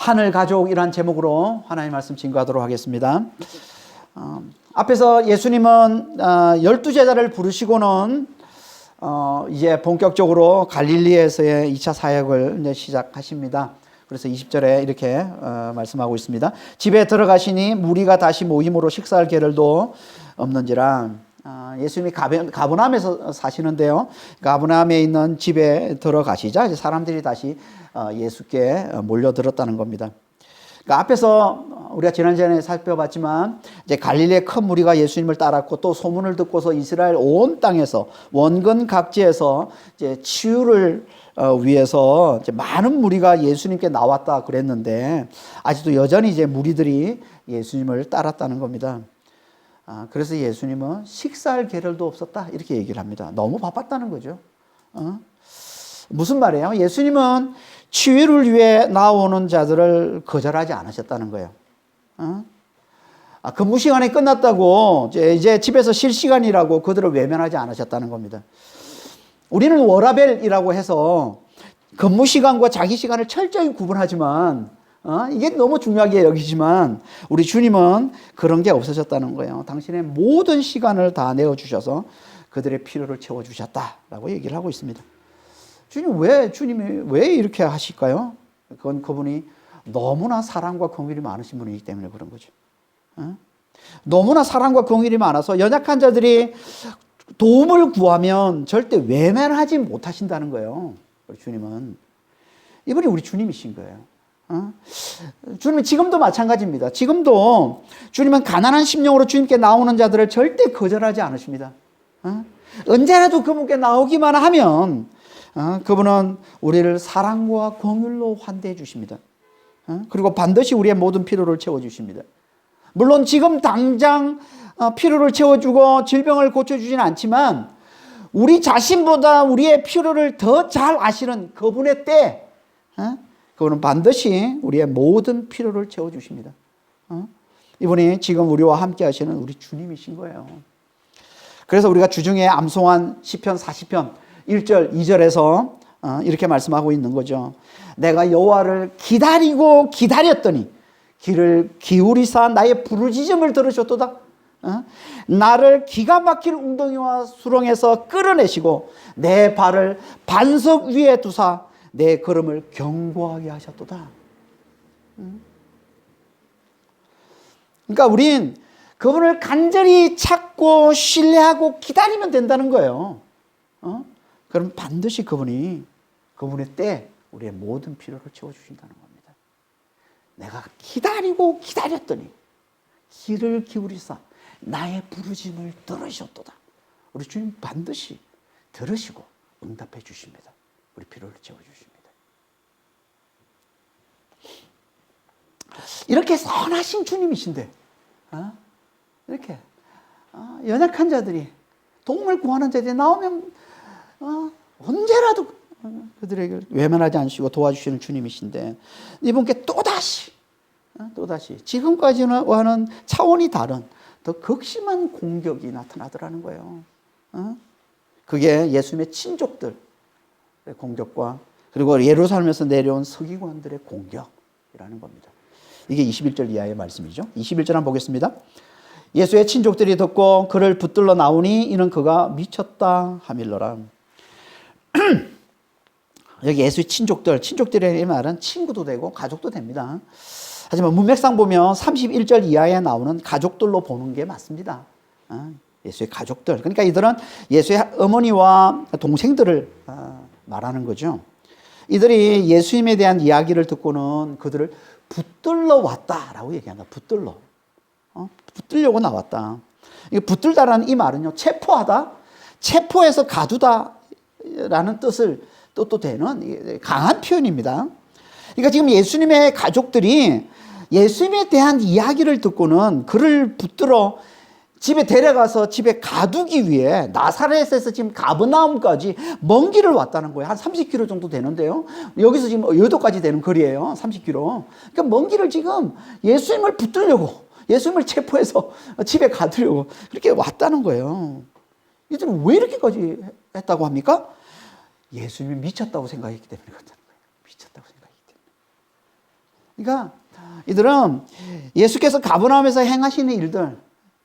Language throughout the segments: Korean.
하늘 가족이란 제목으로 하나님 말씀 증거하도록 하겠습니다. 앞에서 예수님은 12제자를 부르시고는 이제 본격적으로 갈릴리에서의 2차 사역을 이제 시작하십니다. 그래서 20절에 이렇게 말씀하고 있습니다. 집에 들어가시니 무리가 다시 모임으로 식사할 겨를도 없는지라. 예수님이 가버나움에서 사시는데요. 가버나움에 있는 집에 들어가시자 이제 사람들이 다시 예수께 몰려들었다는 겁니다. 그러니까 앞에서 우리가 지난주에 살펴봤지만 이제 갈릴리의 큰 무리가 예수님을 따랐고 또 소문을 듣고서 이스라엘 온 땅에서 원근 각지에서 이제 치유를 위해서 이제 많은 무리가 예수님께 나왔다 그랬는데 아직도 여전히 이제 무리들이 예수님을 따랐다는 겁니다. 그래서 예수님은 식사할 겨를도 없었다 이렇게 얘기를 합니다. 너무 바빴다는 거죠. 무슨 말이에요? 예수님은 치유를 위해 나오는 자들을 거절하지 않으셨다는 거예요. 근무 시간이 끝났다고 이제 집에서 쉴 시간이라고 그들을 외면하지 않으셨다는 겁니다. 우리는 워라벨이라고 해서 근무 시간과 자기 시간을 철저히 구분하지만 이게 너무 중요하게 여기지만 우리 주님은 그런 게 없어졌다는 거예요. 당신의 모든 시간을 다 내어주셔서 그들의 필요를 채워주셨다라고 얘기를 하고 있습니다. 주님이 왜 이렇게 하실까요? 그건 그분이 너무나 사랑과 긍휼이 많으신 분이기 때문에 그런 거죠. 너무나 사랑과 긍휼이 많아서 연약한 자들이 도움을 구하면 절대 외면하지 못하신다는 거예요. 우리 주님은. 이분이 우리 주님이신 거예요. 주님은 지금도 마찬가지입니다. 지금도 주님은 가난한 심령으로 주님께 나오는 자들을 절대 거절하지 않으십니다. 언제라도 그분께 나오기만 하면 그분은 우리를 사랑과 긍휼로 환대해 주십니다. 그리고 반드시 우리의 모든 필요를 채워주십니다. 물론 지금 당장 필요를 채워주고 질병을 고쳐주지는 않지만 우리 자신보다 우리의 필요를 더 잘 아시는 그분의 때 그분은 반드시 우리의 모든 필요를 채워주십니다. 이분이 지금 우리와 함께 하시는 우리 주님이신 거예요. 그래서 우리가 주중에 암송한 시편 40편 1절 2절에서 이렇게 말씀하고 있는 거죠. 내가 여호와를 기다리고 기다렸더니 귀를 기울이사 나의 부르짖음을 들으셨도다. 나를 기가 막힐 웅덩이와 수렁에서 끌어내시고 내 발을 반석 위에 두사 내 걸음을 견고하게 하셨도다. 그러니까 우린 그분을 간절히 찾고 신뢰하고 기다리면 된다는 거예요. 그럼 반드시 그분의 때 우리의 모든 필요를 채워주신다는 겁니다. 내가 기다리고 기다렸더니 귀를 기울이사 나의 부르짖음을 들으셨도다. 우리 주님 반드시 들으시고 응답해 주십니다. 우리 필요를 채워주십니다. 이렇게 선하신 주님이신데 이렇게 연약한 자들이 도움을 구하는 자들이 나오면 언제라도 그들에게 외면하지 않으시고 도와주시는 주님이신데 이분께 또다시 지금까지와는 차원이 다른 더 극심한 공격이 나타나더라는 거예요. 그게 예수님의 친족들의 공격과 그리고 예루살렘에서 내려온 서기관들의 공격이라는 겁니다. 이게 21절 이하의 말씀이죠. 21절 한번 보겠습니다. 예수의 친족들이 듣고 그를 붙들러 나오니 이는 그가 미쳤다 하밀러라. 여기 예수의 친족들의 말은 친구도 되고 가족도 됩니다. 하지만 문맥상 보면 31절 이하에 나오는 가족들로 보는 게 맞습니다. 예수의 가족들. 그러니까 이들은 예수의 어머니와 동생들을 말하는 거죠. 이들이 예수님에 대한 이야기를 듣고는 그들을 붙들러 왔다라고 얘기한다. 붙들려고 나왔다. 붙들다라는 이 말은요, 체포하다, 체포해서 가두다라는 뜻도 되는 강한 표현입니다. 그러니까 지금 예수님의 가족들이 예수님에 대한 이야기를 듣고는 그를 붙들어 집에 데려가서 집에 가두기 위해 나사렛에서 지금 가버나움까지 먼 길을 왔다는 거예요. 한 30km 정도 되는데요. 여기서 지금 여도까지 되는 거리예요. 30km. 그러니까 먼 길을 지금 예수님을 붙들려고, 예수님을 체포해서 집에 가두려고 그렇게 왔다는 거예요. 이들은 왜 이렇게까지 했다고 합니까? 예수님이 미쳤다고 생각했기 때문에 그렇다는 거예요. 미쳤다고 생각했기 때문에. 그러니까 이들은 예수께서 가버나움에서 행하시는 일들,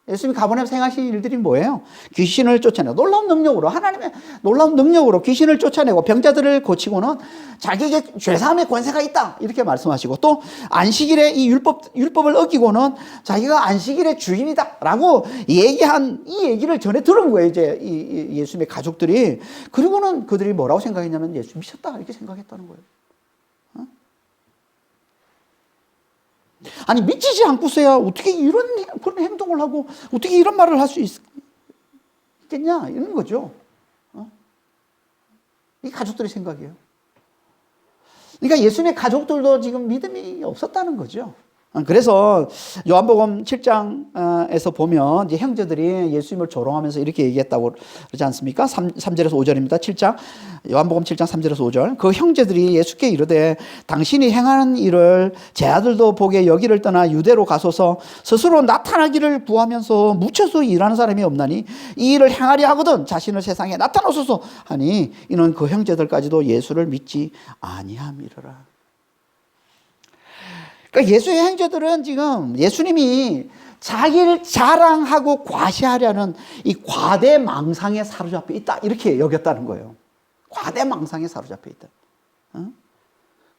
예수님이 가버나움에서 행하시는 일들이 뭐예요? 귀신을 쫓아내고 놀라운 능력으로, 하나님의 놀라운 능력으로 귀신을 쫓아내고 병자들을 고치고는 자기에게 죄사함의 권세가 있다 이렇게 말씀하시고, 또 안식일에 이 율법을 어기고는 자기가 안식일의 주인이다 라고 얘기한 이 얘기를 전해 들은 거예요, 이제 이 예수님의 가족들이. 그리고는 그들이 뭐라고 생각했냐면 예수 미쳤다 이렇게 생각했다는 거예요. 아니, 미치지 않고서야 어떻게 그런 행동을 하고 어떻게 이런 말을 할 수 있겠냐 이런 거죠. 이 가족들의 생각이에요. 그러니까 예수님의 가족들도 지금 믿음이 없었다는 거죠. 그래서 요한복음 7장에서 보면 이제 형제들이 예수님을 조롱하면서 이렇게 얘기했다고 그러지 않습니까? 3절에서 5절입니다. 7장 요한복음 7장 3절에서 5절. 그 형제들이 예수께 이르되 당신이 행하는 일을 제 아들도 보게 여기를 떠나 유대로 가소서. 스스로 나타나기를 구하면서 묻혀서 일하는 사람이 없나니 이 일을 행하려 하거든 자신을 세상에 나타나소서 하니 이는 그 형제들까지도 예수를 믿지 아니함이로라. 그러니까 예수의 형제들은 지금 예수님이 자기를 자랑하고 과시하려는 이 과대망상에 사로잡혀 있다 이렇게 여겼다는 거예요. 과대망상에 사로잡혀 있다.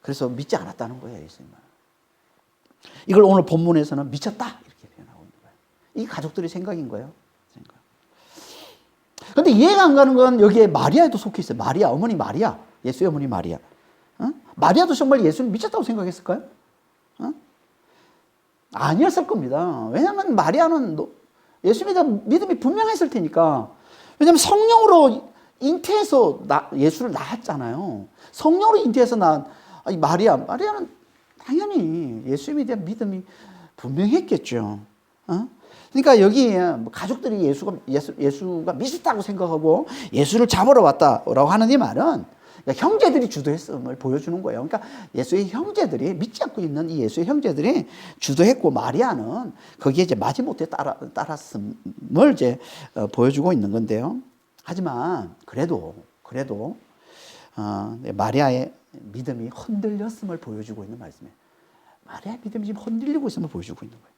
그래서 믿지 않았다는 거예요, 예수님은. 이걸 오늘 본문에서는 미쳤다 이렇게 표현하고 있는 거예요. 이 가족들의 생각인 거예요. 그런데 이해가 안 가는 건 여기에 마리아에도 속해 있어요. 마리아, 어머니 마리아, 예수의 어머니 마리아. 마리아도 정말 예수님 미쳤다고 생각했을까요? 아니었을 겁니다. 왜냐하면 마리아는 예수님에 대한 믿음이 분명했을 테니까. 왜냐하면 성령으로 잉태해서 예수를 낳았잖아요. 성령으로 잉태해서 낳은 마리아는 당연히 예수님에 대한 믿음이 분명했겠죠. 그러니까 여기 가족들이 예수가 미쳤다고 생각하고 예수를 잡으러 왔다라고 하는 이 말은 그러니까 형제들이 주도했음을 보여주는 거예요. 그러니까 예수의 형제들이 믿지 않고 있는 이 예수의 형제들이 주도했고 마리아는 거기에 이제 마지못해 따랐음을 이제 보여주고 있는 건데요. 하지만 그래도 마리아의 믿음이 흔들렸음을 보여주고 있는 말씀이에요. 마리아의 믿음이 지금 흔들리고 있음을 보여주고 있는 거예요.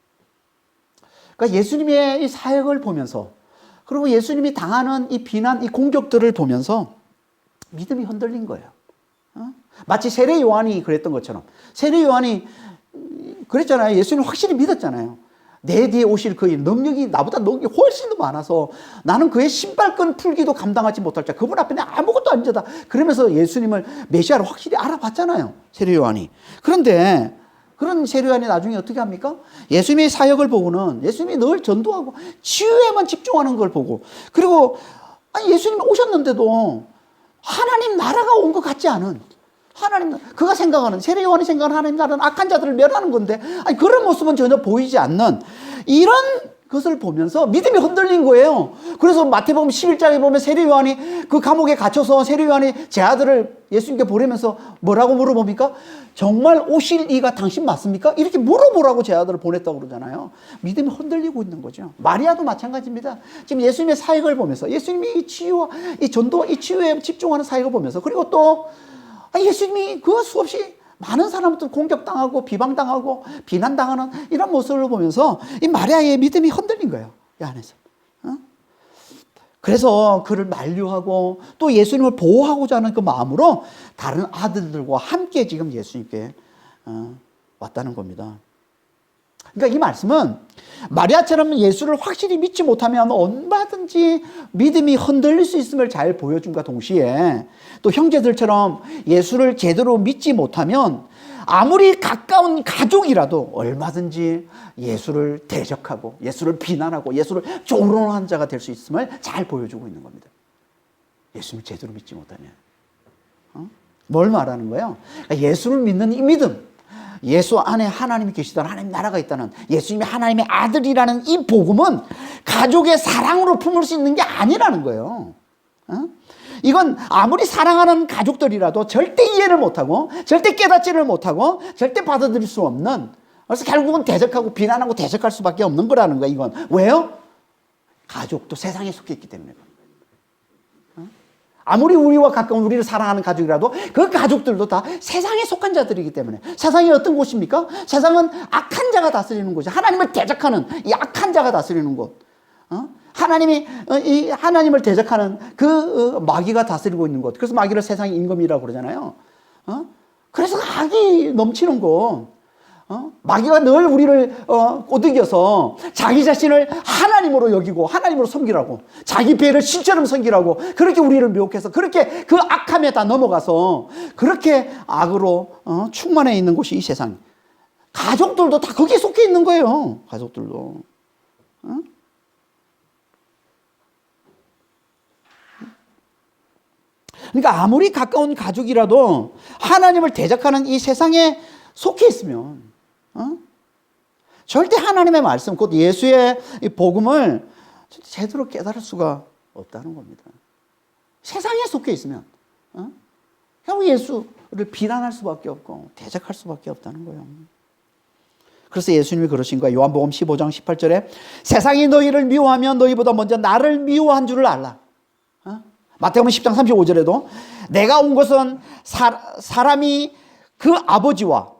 그러니까 예수님의 이 사역을 보면서 그리고 예수님이 당하는 이 비난, 이 공격들을 보면서 믿음이 흔들린 거예요. 마치 세례 요한이 그랬던 것처럼. 세례 요한이 그랬잖아요. 예수님 확실히 믿었잖아요. 내 뒤에 오실 그의 능력이 나보다 능력이 훨씬 더 많아서 나는 그의 신발끈 풀기도 감당하지 못할 자. 그분 앞에 내가 아무것도 안 되다. 그러면서 예수님을 메시아로 확실히 알아봤잖아요. 세례 요한이. 그런데 그런 세례 요한이 나중에 어떻게 합니까? 예수님의 사역을 보고는 예수님이 늘 전도하고 치유에만 집중하는 걸 보고, 그리고 예수님이 오셨는데도 하나님 나라가 온 것 같지 않은, 그가 생각하는, 세례 요한이 생각하는 하나님 나라는 악한 자들을 멸하는 건데, 그런 모습은 전혀 보이지 않는 이런 것을 보면서 믿음이 흔들린 거예요. 그래서 마태복음 11장에 보면 세례 요한이 그 감옥에 갇혀서 세례 요한이 제 아들을 예수님께 보내면서 뭐라고 물어봅니까? 정말 오실 이가 당신 맞습니까? 이렇게 물어보라고 제 아들을 보냈다고 그러잖아요. 믿음이 흔들리고 있는 거죠. 마리아도 마찬가지입니다. 지금 예수님의 사역을 보면서 예수님이 이 치유와 이 전도와 이 치유에 집중하는 사역을 보면서, 그리고 또 예수님이 그 수없이 많은 사람들 공격당하고 비방당하고 비난당하는 이런 모습을 보면서 이 마리아의 믿음이 흔들린 거예요. 이 안에서. 그래서 그를 만류하고 또 예수님을 보호하고자 하는 그 마음으로 다른 아들들과 함께 지금 예수님께 왔다는 겁니다. 그러니까 이 말씀은 마리아처럼 예수를 확실히 믿지 못하면 얼마든지 믿음이 흔들릴 수 있음을 잘 보여준과 동시에, 또 형제들처럼 예수를 제대로 믿지 못하면 아무리 가까운 가족이라도 얼마든지 예수를 대적하고 예수를 비난하고 예수를 조롱하는 자가 될 수 있음을 잘 보여주고 있는 겁니다. 예수를 제대로 믿지 못하면. 뭘 말하는 거예요? 예수를 믿는 이 믿음, 예수 안에 하나님이 계시다는, 하나님 나라가 있다는, 예수님이 하나님의 아들이라는 이 복음은 가족의 사랑으로 품을 수 있는 게 아니라는 거예요. 이건 아무리 사랑하는 가족들이라도 절대 이해를 못하고 절대 깨닫지를 못하고 절대 받아들일 수 없는, 그래서 결국은 대적하고 비난하고 대적할 수밖에 없는 거라는 거예요. 이건 왜요? 가족도 세상에 속해 있기 때문에. 아무리 우리와 가까운 우리를 사랑하는 가족이라도 그 가족들도 다 세상에 속한 자들이기 때문에. 세상이 어떤 곳입니까? 세상은 악한 자가 다스리는 곳이죠. 하나님을 대적하는 이 악한 자가 다스리는 곳. 이 하나님을 대적하는 그 마귀가 다스리고 있는 곳. 그래서 마귀를 세상의 임금이라고 그러잖아요. 그래서 악이 넘치는 곳. 마귀가 늘 우리를 꼬드겨서 자기 자신을 하나님으로 여기고 하나님으로 섬기라고, 자기 배를 신처럼 섬기라고, 그렇게 우리를 미혹해서 그렇게 그 악함에 다 넘어가서 그렇게 악으로 충만해 있는 곳이 이 세상. 가족들도 다 거기에 속해 있는 거예요. 가족들도. 그러니까 아무리 가까운 가족이라도 하나님을 대적하는 이 세상에 속해 있으면 절대 하나님의 말씀, 곧 예수의 이 복음을 제대로 깨달을 수가 없다는 겁니다. 세상에 속해 있으면 결국 예수를 비난할 수밖에 없고 대적할 수밖에 없다는 거예요. 그래서 예수님이 그러신 거예요. 요한복음 15장 18절에 세상이 너희를 미워하면 너희보다 먼저 나를 미워한 줄을 알라. 마태복음 10장 35절에도 내가 온 것은 사람이 그 아버지와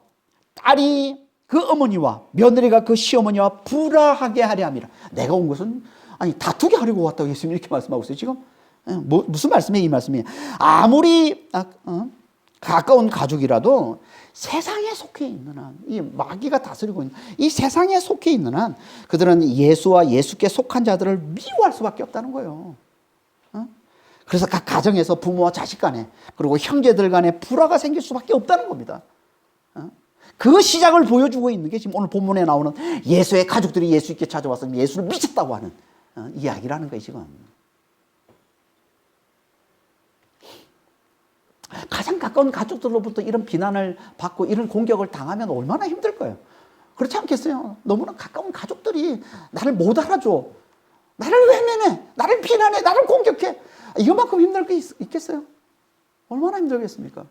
딸이 그 어머니와 며느리가 그 시어머니와 불화하게 하려 함이라. 내가 온 것은 다투게 하려고 왔다고 예수님이 이렇게 말씀하고 있어요. 지금 무슨 말씀이에요? 이 말씀이 아무리 가까운 가족이라도 세상에 속해 있는 한, 이 마귀가 다스리고 있는 이 세상에 속해 있는 한 그들은 예수와 예수께 속한 자들을 미워할 수밖에 없다는 거예요. 그래서 각 가정에서 부모와 자식 간에 그리고 형제들 간에 불화가 생길 수밖에 없다는 겁니다. 그 시작을 보여주고 있는 게 지금 오늘 본문에 나오는 예수의 가족들이 예수께 찾아와서 예수를 미쳤다고 하는 이야기라는 거예요. 지금 가장 가까운 가족들로부터 이런 비난을 받고 이런 공격을 당하면 얼마나 힘들 거예요. 그렇지 않겠어요? 너무나 가까운 가족들이 나를 못 알아줘, 나를 외면해, 나를 비난해, 나를 공격해. 이것만큼 힘들 게 있겠어요? 얼마나 힘들겠습니까?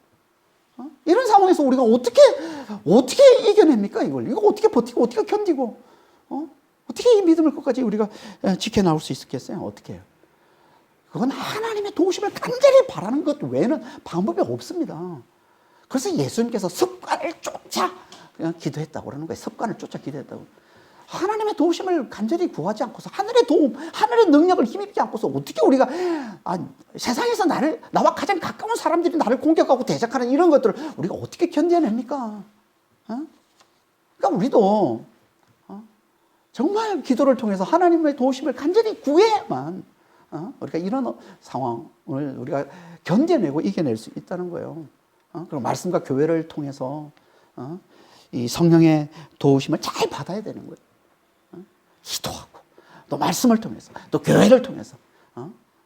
이런 상황에서 우리가 어떻게 이겨냅니까? 이거 어떻게 버티고 어떻게 견디고 어떻게 이 믿음을 끝까지 우리가 지켜나올 수 있겠어요? 어떻게 해요? 그건 하나님의 도우심을 간절히 바라는 것 외에는 방법이 없습니다. 그래서 예수님께서 습관을 쫓아 기도했다고 그러는 거예요. 습관을 쫓아 기도했다고. 하나님의 도우심을 간절히 구하지 않고서 하늘의 도움, 하늘의 능력을 힘입지 않고서 어떻게 우리가 세상에서 나와 가장 가까운 사람들이 나를 공격하고 대적하는 이런 것들을 우리가 어떻게 견뎌냅니까? 그러니까 우리도 정말 기도를 통해서 하나님의 도우심을 간절히 구해야만 우리가 이런 상황을 우리가 견뎌내고 이겨낼 수 있다는 거예요. 그리고 말씀과 교회를 통해서 이 성령의 도우심을 잘 받아야 되는 거예요. 기도하고 또 말씀을 통해서 또 교회를 통해서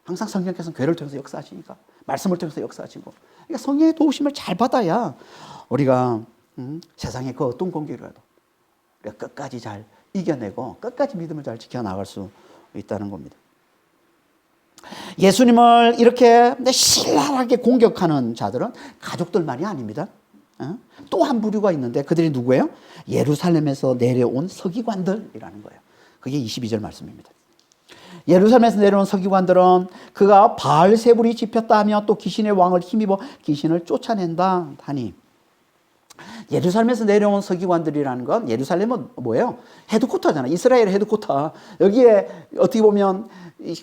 항상 성령께서는 교회를 통해서 역사하시니까 말씀을 통해서 역사하시고, 그러니까 성령의 도우심을 잘 받아야 우리가 세상의 그 어떤 공격이라도 우리가 끝까지 잘 이겨내고 끝까지 믿음을 잘 지켜나갈 수 있다는 겁니다. 예수님을 이렇게 신랄하게 공격하는 자들은 가족들만이 아닙니다. 또 한 부류가 있는데 그들이 누구예요? 예루살렘에서 내려온 서기관들이라는 거예요. 그게 22절 말씀입니다. 예루살렘에서 내려온 서기관들은 그가 바알세불이 집혔다 하며 또 귀신의 왕을 힘입어 귀신을 쫓아낸다 하니, 예루살렘에서 내려온 서기관들이라는 건, 예루살렘은 뭐예요? 헤드쿼터잖아요. 이스라엘의 헤드쿼터. 여기에 어떻게 보면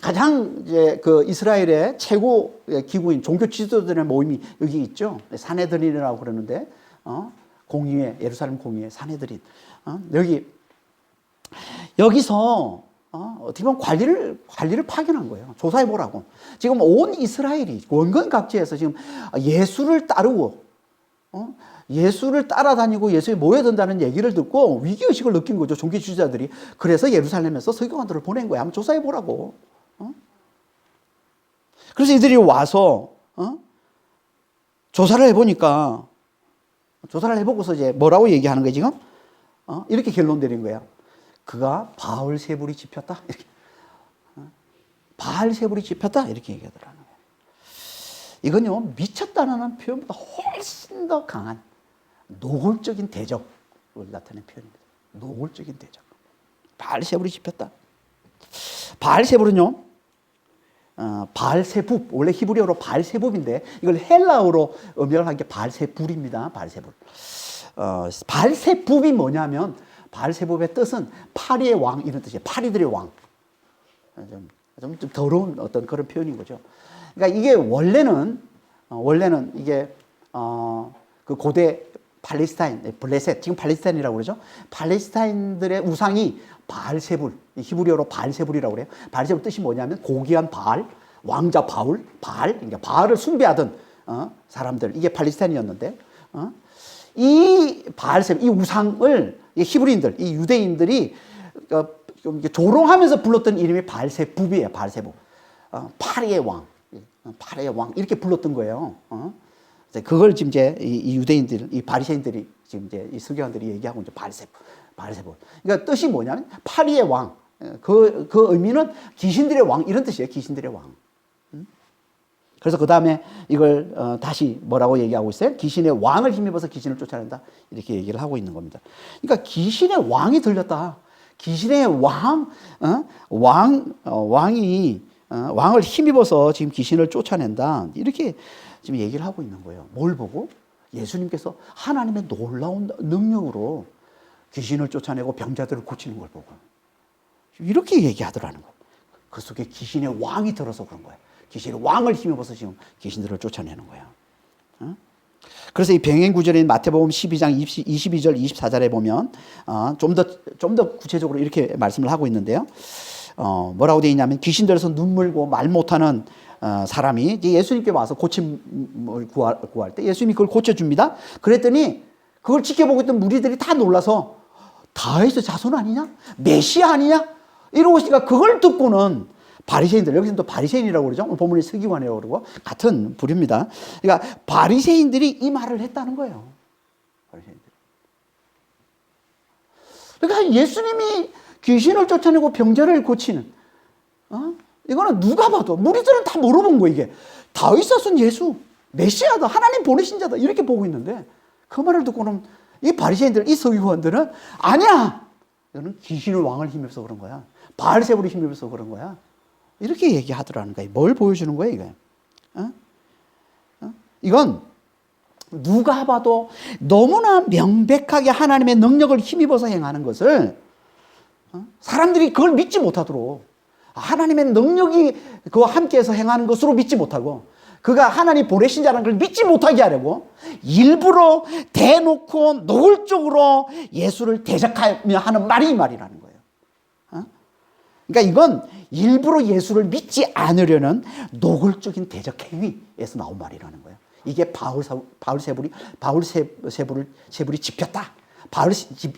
가장 이제 그 이스라엘의 최고 기구인 종교 지도자들의 모임이 여기 있죠. 산헤드린이라고 그러는데, 공의회, 예루살렘 공의회 산헤드린. 여기서 어떻게 보면 관리를 파견한 거예요. 조사해 보라고. 지금 온 이스라엘이 원근 각지에서 지금 예수를 따르고 예수를 따라다니고 예수에 모여든다는 얘기를 듣고 위기의식을 느낀 거죠. 종교 지도자들이. 그래서 예루살렘에서 서기관들을 보낸 거야. 한번 조사해 보라고. 그래서 이들이 와서 조사를 해보니까, 조사를 해보고서 이제 뭐라고 얘기하는 거예요, 지금? 이렇게 결론 내린 거야. 그가 바알세불이 집혔다. 이렇게. 바알세불이 집혔다. 이렇게 얘기하더라는 거예요. 이건요, 미쳤다는 표현보다 훨씬 더 강한 노골적인 대적을 나타내는 표현입니다. 노골적인 대적. 바알세불이 집혔다. 바알세불은요, 바알세붑, 원래 히브리어로 바알세붑인데 이걸 헬라어로 음역한 게 바알세불입니다. 바알세불. 바알세붑이 뭐냐면 바알세붑의 뜻은 파리의 왕 이런 뜻이에요. 파리들의 왕. 좀 더러운 어떤 그런 표현인 거죠. 그러니까 이게 원래는 이게 그 고대 팔레스타인, 블레셋, 지금 팔레스타인이라고 그러죠. 팔레스타인들의 우상이 바알세불, 히브리어로 바알세불이라고 그래요. 바알세불 뜻이 뭐냐면 고귀한 바알, 왕자 바울, 바알, 그러니까 바알을 숭배하던 사람들, 이게 팔레스타인이었는데 이 바알세불, 이 우상을 이 히브리인들, 이 유대인들이 좀 조롱하면서 불렀던 이름이 바알세붑이에요. 바알세붑, 파리의 왕, 파리의 왕 이렇게 불렀던 거예요. 그걸 지금 이제 이 유대인들, 이 바리새인들이 지금 이제 이 서기관들이 얘기하고 이제 바알세붑. 그러니까 뜻이 뭐냐면 파리의 왕. 그 의미는 귀신들의 왕 이런 뜻이에요. 귀신들의 왕. 그래서 그 다음에 이걸 다시 뭐라고 얘기하고 있어요? 귀신의 왕을 힘입어서 귀신을 쫓아낸다. 이렇게 얘기를 하고 있는 겁니다. 그러니까 귀신의 왕이 들렸다. 귀신의 왕이 왕을 힘입어서 지금 귀신을 쫓아낸다. 이렇게 지금 얘기를 하고 있는 거예요. 뭘 보고? 예수님께서 하나님의 놀라운 능력으로 귀신을 쫓아내고 병자들을 고치는 걸 보고 이렇게 얘기하더라는 거예요. 그 속에 귀신의 왕이 들어서 그런 거예요. 귀신의 왕을 힘입어서 지금 귀신들을 쫓아내는 거예요. 그래서 이 병행 구절인 마태복음 12장 22절 24절에 보면 좀 더 구체적으로 이렇게 말씀을 하고 있는데요. 뭐라고 되어 있냐면 귀신 들어서 눈물고 말 못하는 사람이 예수님께 와서 고침을 구할 때 예수님이 그걸 고쳐줍니다. 그랬더니 그걸 지켜보고 있던 무리들이 다 놀라서 다윗의 자손 아니냐? 메시아 아니냐? 이러고 있으니까 그걸 듣고는 바리새인들, 여기서는 또 바리새인이라고 그러죠. 본문이 서기관이라고 그러고 같은 부류입니다. 그러니까 바리새인들이 이 말을 했다는 거예요. 바리새인들. 그러니까 예수님이 귀신을 쫓아내고 병자를 고치는 이거는 누가 봐도 무리들은 다 물어본 거예요. 이게 다윗 자손 예수 메시아다, 하나님 보내신 자다 이렇게 보고 있는데 그 말을 듣고는 이 바리새인들, 이 서기관들은 아니야, 이거는 귀신의 왕을 힘입어서 그런 거야, 바알세불을 힘입어서 그런 거야 이렇게 얘기하더라는 거예요. 뭘 보여주는 거예요 이게? 이건 누가 봐도 너무나 명백하게 하나님의 능력을 힘입어서 행하는 것을 사람들이 그걸 믿지 못하도록, 하나님의 능력이 그와 함께해서 행하는 것으로 믿지 못하고 그가 하나님 보내신 자라는 걸 믿지 못하게 하려고 일부러 대놓고 노골적으로 예수를 대적하며 하는 말이 이 말이라는 거예요. 그러니까 이건 일부러 예수를 믿지 않으려는 노골적인 대적 행위에서 나온 말이라는 거예요. 이게 바울세불이 집혔다.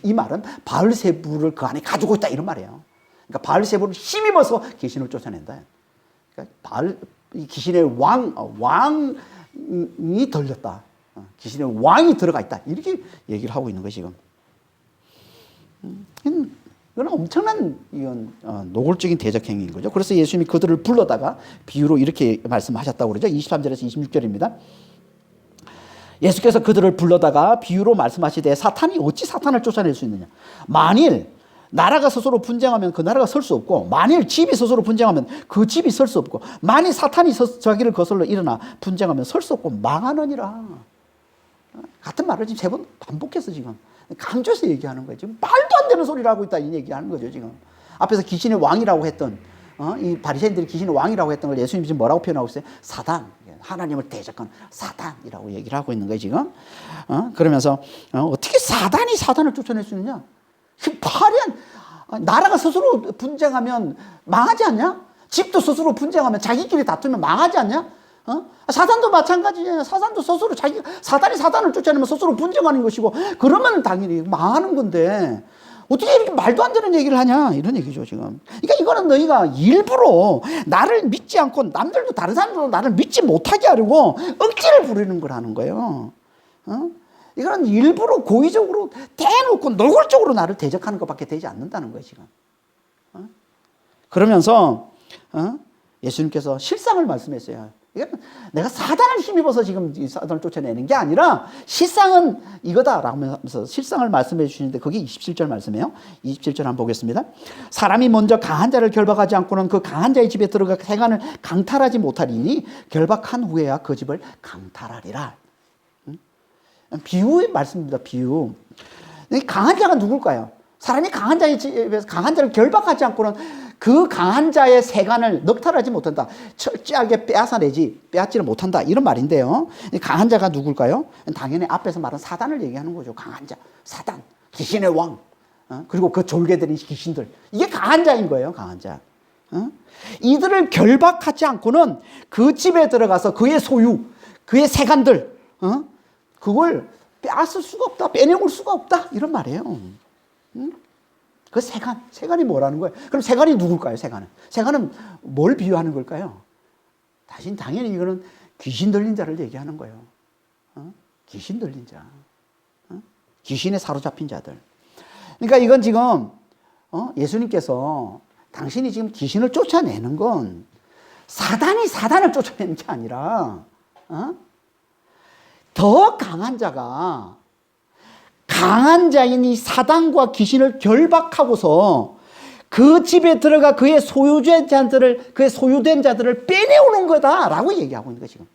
이 말은 바울세불을 그 안에 가지고 있다 이런 말이에요. 그러니까 바울세불을 힘입어서 귀신을 쫓아낸다. 그러니까 귀신의 왕이 들렸다. 귀신의 왕이 들어가 있다. 이렇게 얘기를 하고 있는 거예요 지금. 이건 엄청난 노골적인 대적 행위인 거죠. 그래서 예수님이 그들을 불러다가 비유로 이렇게 말씀하셨다고 그러죠. 23절에서 26절입니다. 예수께서 그들을 불러다가 비유로 말씀하시되 사탄이 어찌 사탄을 쫓아낼 수 있느냐. 만일 나라가 스스로 분쟁하면 그 나라가 설 수 없고, 만일 집이 스스로 분쟁하면 그 집이 설 수 없고, 만일 사탄이 자기를 거슬러 일어나 분쟁하면 설 수 없고 망하느니라. 같은 말을 지금 3번 반복해서 지금 강조해서 얘기하는 거예요. 지금 말도 안 되는 소리를 하고 있다 이 얘기하는 거죠 지금. 앞에서 귀신의 왕이라고 했던 이 바리새인들이 귀신의 왕이라고 했던 걸 예수님이 지금 뭐라고 표현하고 있어요? 사단, 하나님을 대적하는 사단이라고 얘기를 하고 있는 거예요 지금. 그러면서 어떻게 사단이 사단을 쫓아낼 수 있느냐? 파리한 나라가 스스로 분쟁하면 망하지 않냐? 집도 스스로 분쟁하면 자기끼리 다투면 망하지 않냐? 사단도 마찬가지예요. 사단도 스스로 사단이 사단을 쫓아내면 스스로 분쟁하는 것이고, 그러면 당연히 망하는 건데 어떻게 이렇게 말도 안 되는 얘기를 하냐 이런 얘기죠 지금. 그러니까 이거는 너희가 일부러 나를 믿지 않고 남들도 다른 사람들도 나를 믿지 못하게 하려고 억지를 부리는 거라는 거예요. 이거는 일부러 고의적으로 대놓고 노골적으로 나를 대적하는 것밖에 되지 않는다는 거예요 지금. 그러면서 예수님께서 실상을 말씀했어요. 이건 내가 사단을 힘입어서 지금 이 사단을 쫓아내는 게 아니라 실상은 이거다라면서 실상을 말씀해 주시는데 그게 27절 말씀이에요. 27절 한번 보겠습니다. 사람이 먼저 강한 자를 결박하지 않고는 그 강한 자의 집에 들어가 세간을 강탈하지 못하리니 결박한 후에야 그 집을 강탈하리라. 비유의 말씀입니다. 비유. 강한 자가 누굴까요? 사람이 강한 자의 집에서 강한 자를 결박하지 않고는 그 강한 자의 세간을 넉탈하지 못한다. 철저하게 빼앗지를 못한다. 이런 말인데요. 강한 자가 누굴까요? 당연히 앞에서 말한 사단을 얘기하는 거죠. 강한 자, 사단, 귀신의 왕, 그리고 그 졸개들인 귀신들. 이게 강한 자인 거예요. 강한 자. 이들을 결박하지 않고는 그 집에 들어가서 그의 소유, 그의 세간들, 그걸 빼앗을 수가 없다. 빼내올 수가 없다. 이런 말이에요. 그 세간이 뭐라는 거예요? 그럼 세간이 누굴까요? 세간은 뭘 비유하는 걸까요? 당연히 이거는 귀신 들린 자를 얘기하는 거예요. 귀신 들린 자. 귀신에 사로잡힌 자들. 그러니까 이건 지금 예수님께서 당신이 지금 귀신을 쫓아내는 건 사단이 사단을 쫓아내는 게 아니라 더 강한 자가 강한 자인 이 사단과 귀신을 결박하고서 그 집에 들어가 그의 소유된 자들을 빼내오는 거다라고 얘기하고 있는 거예요, 지금.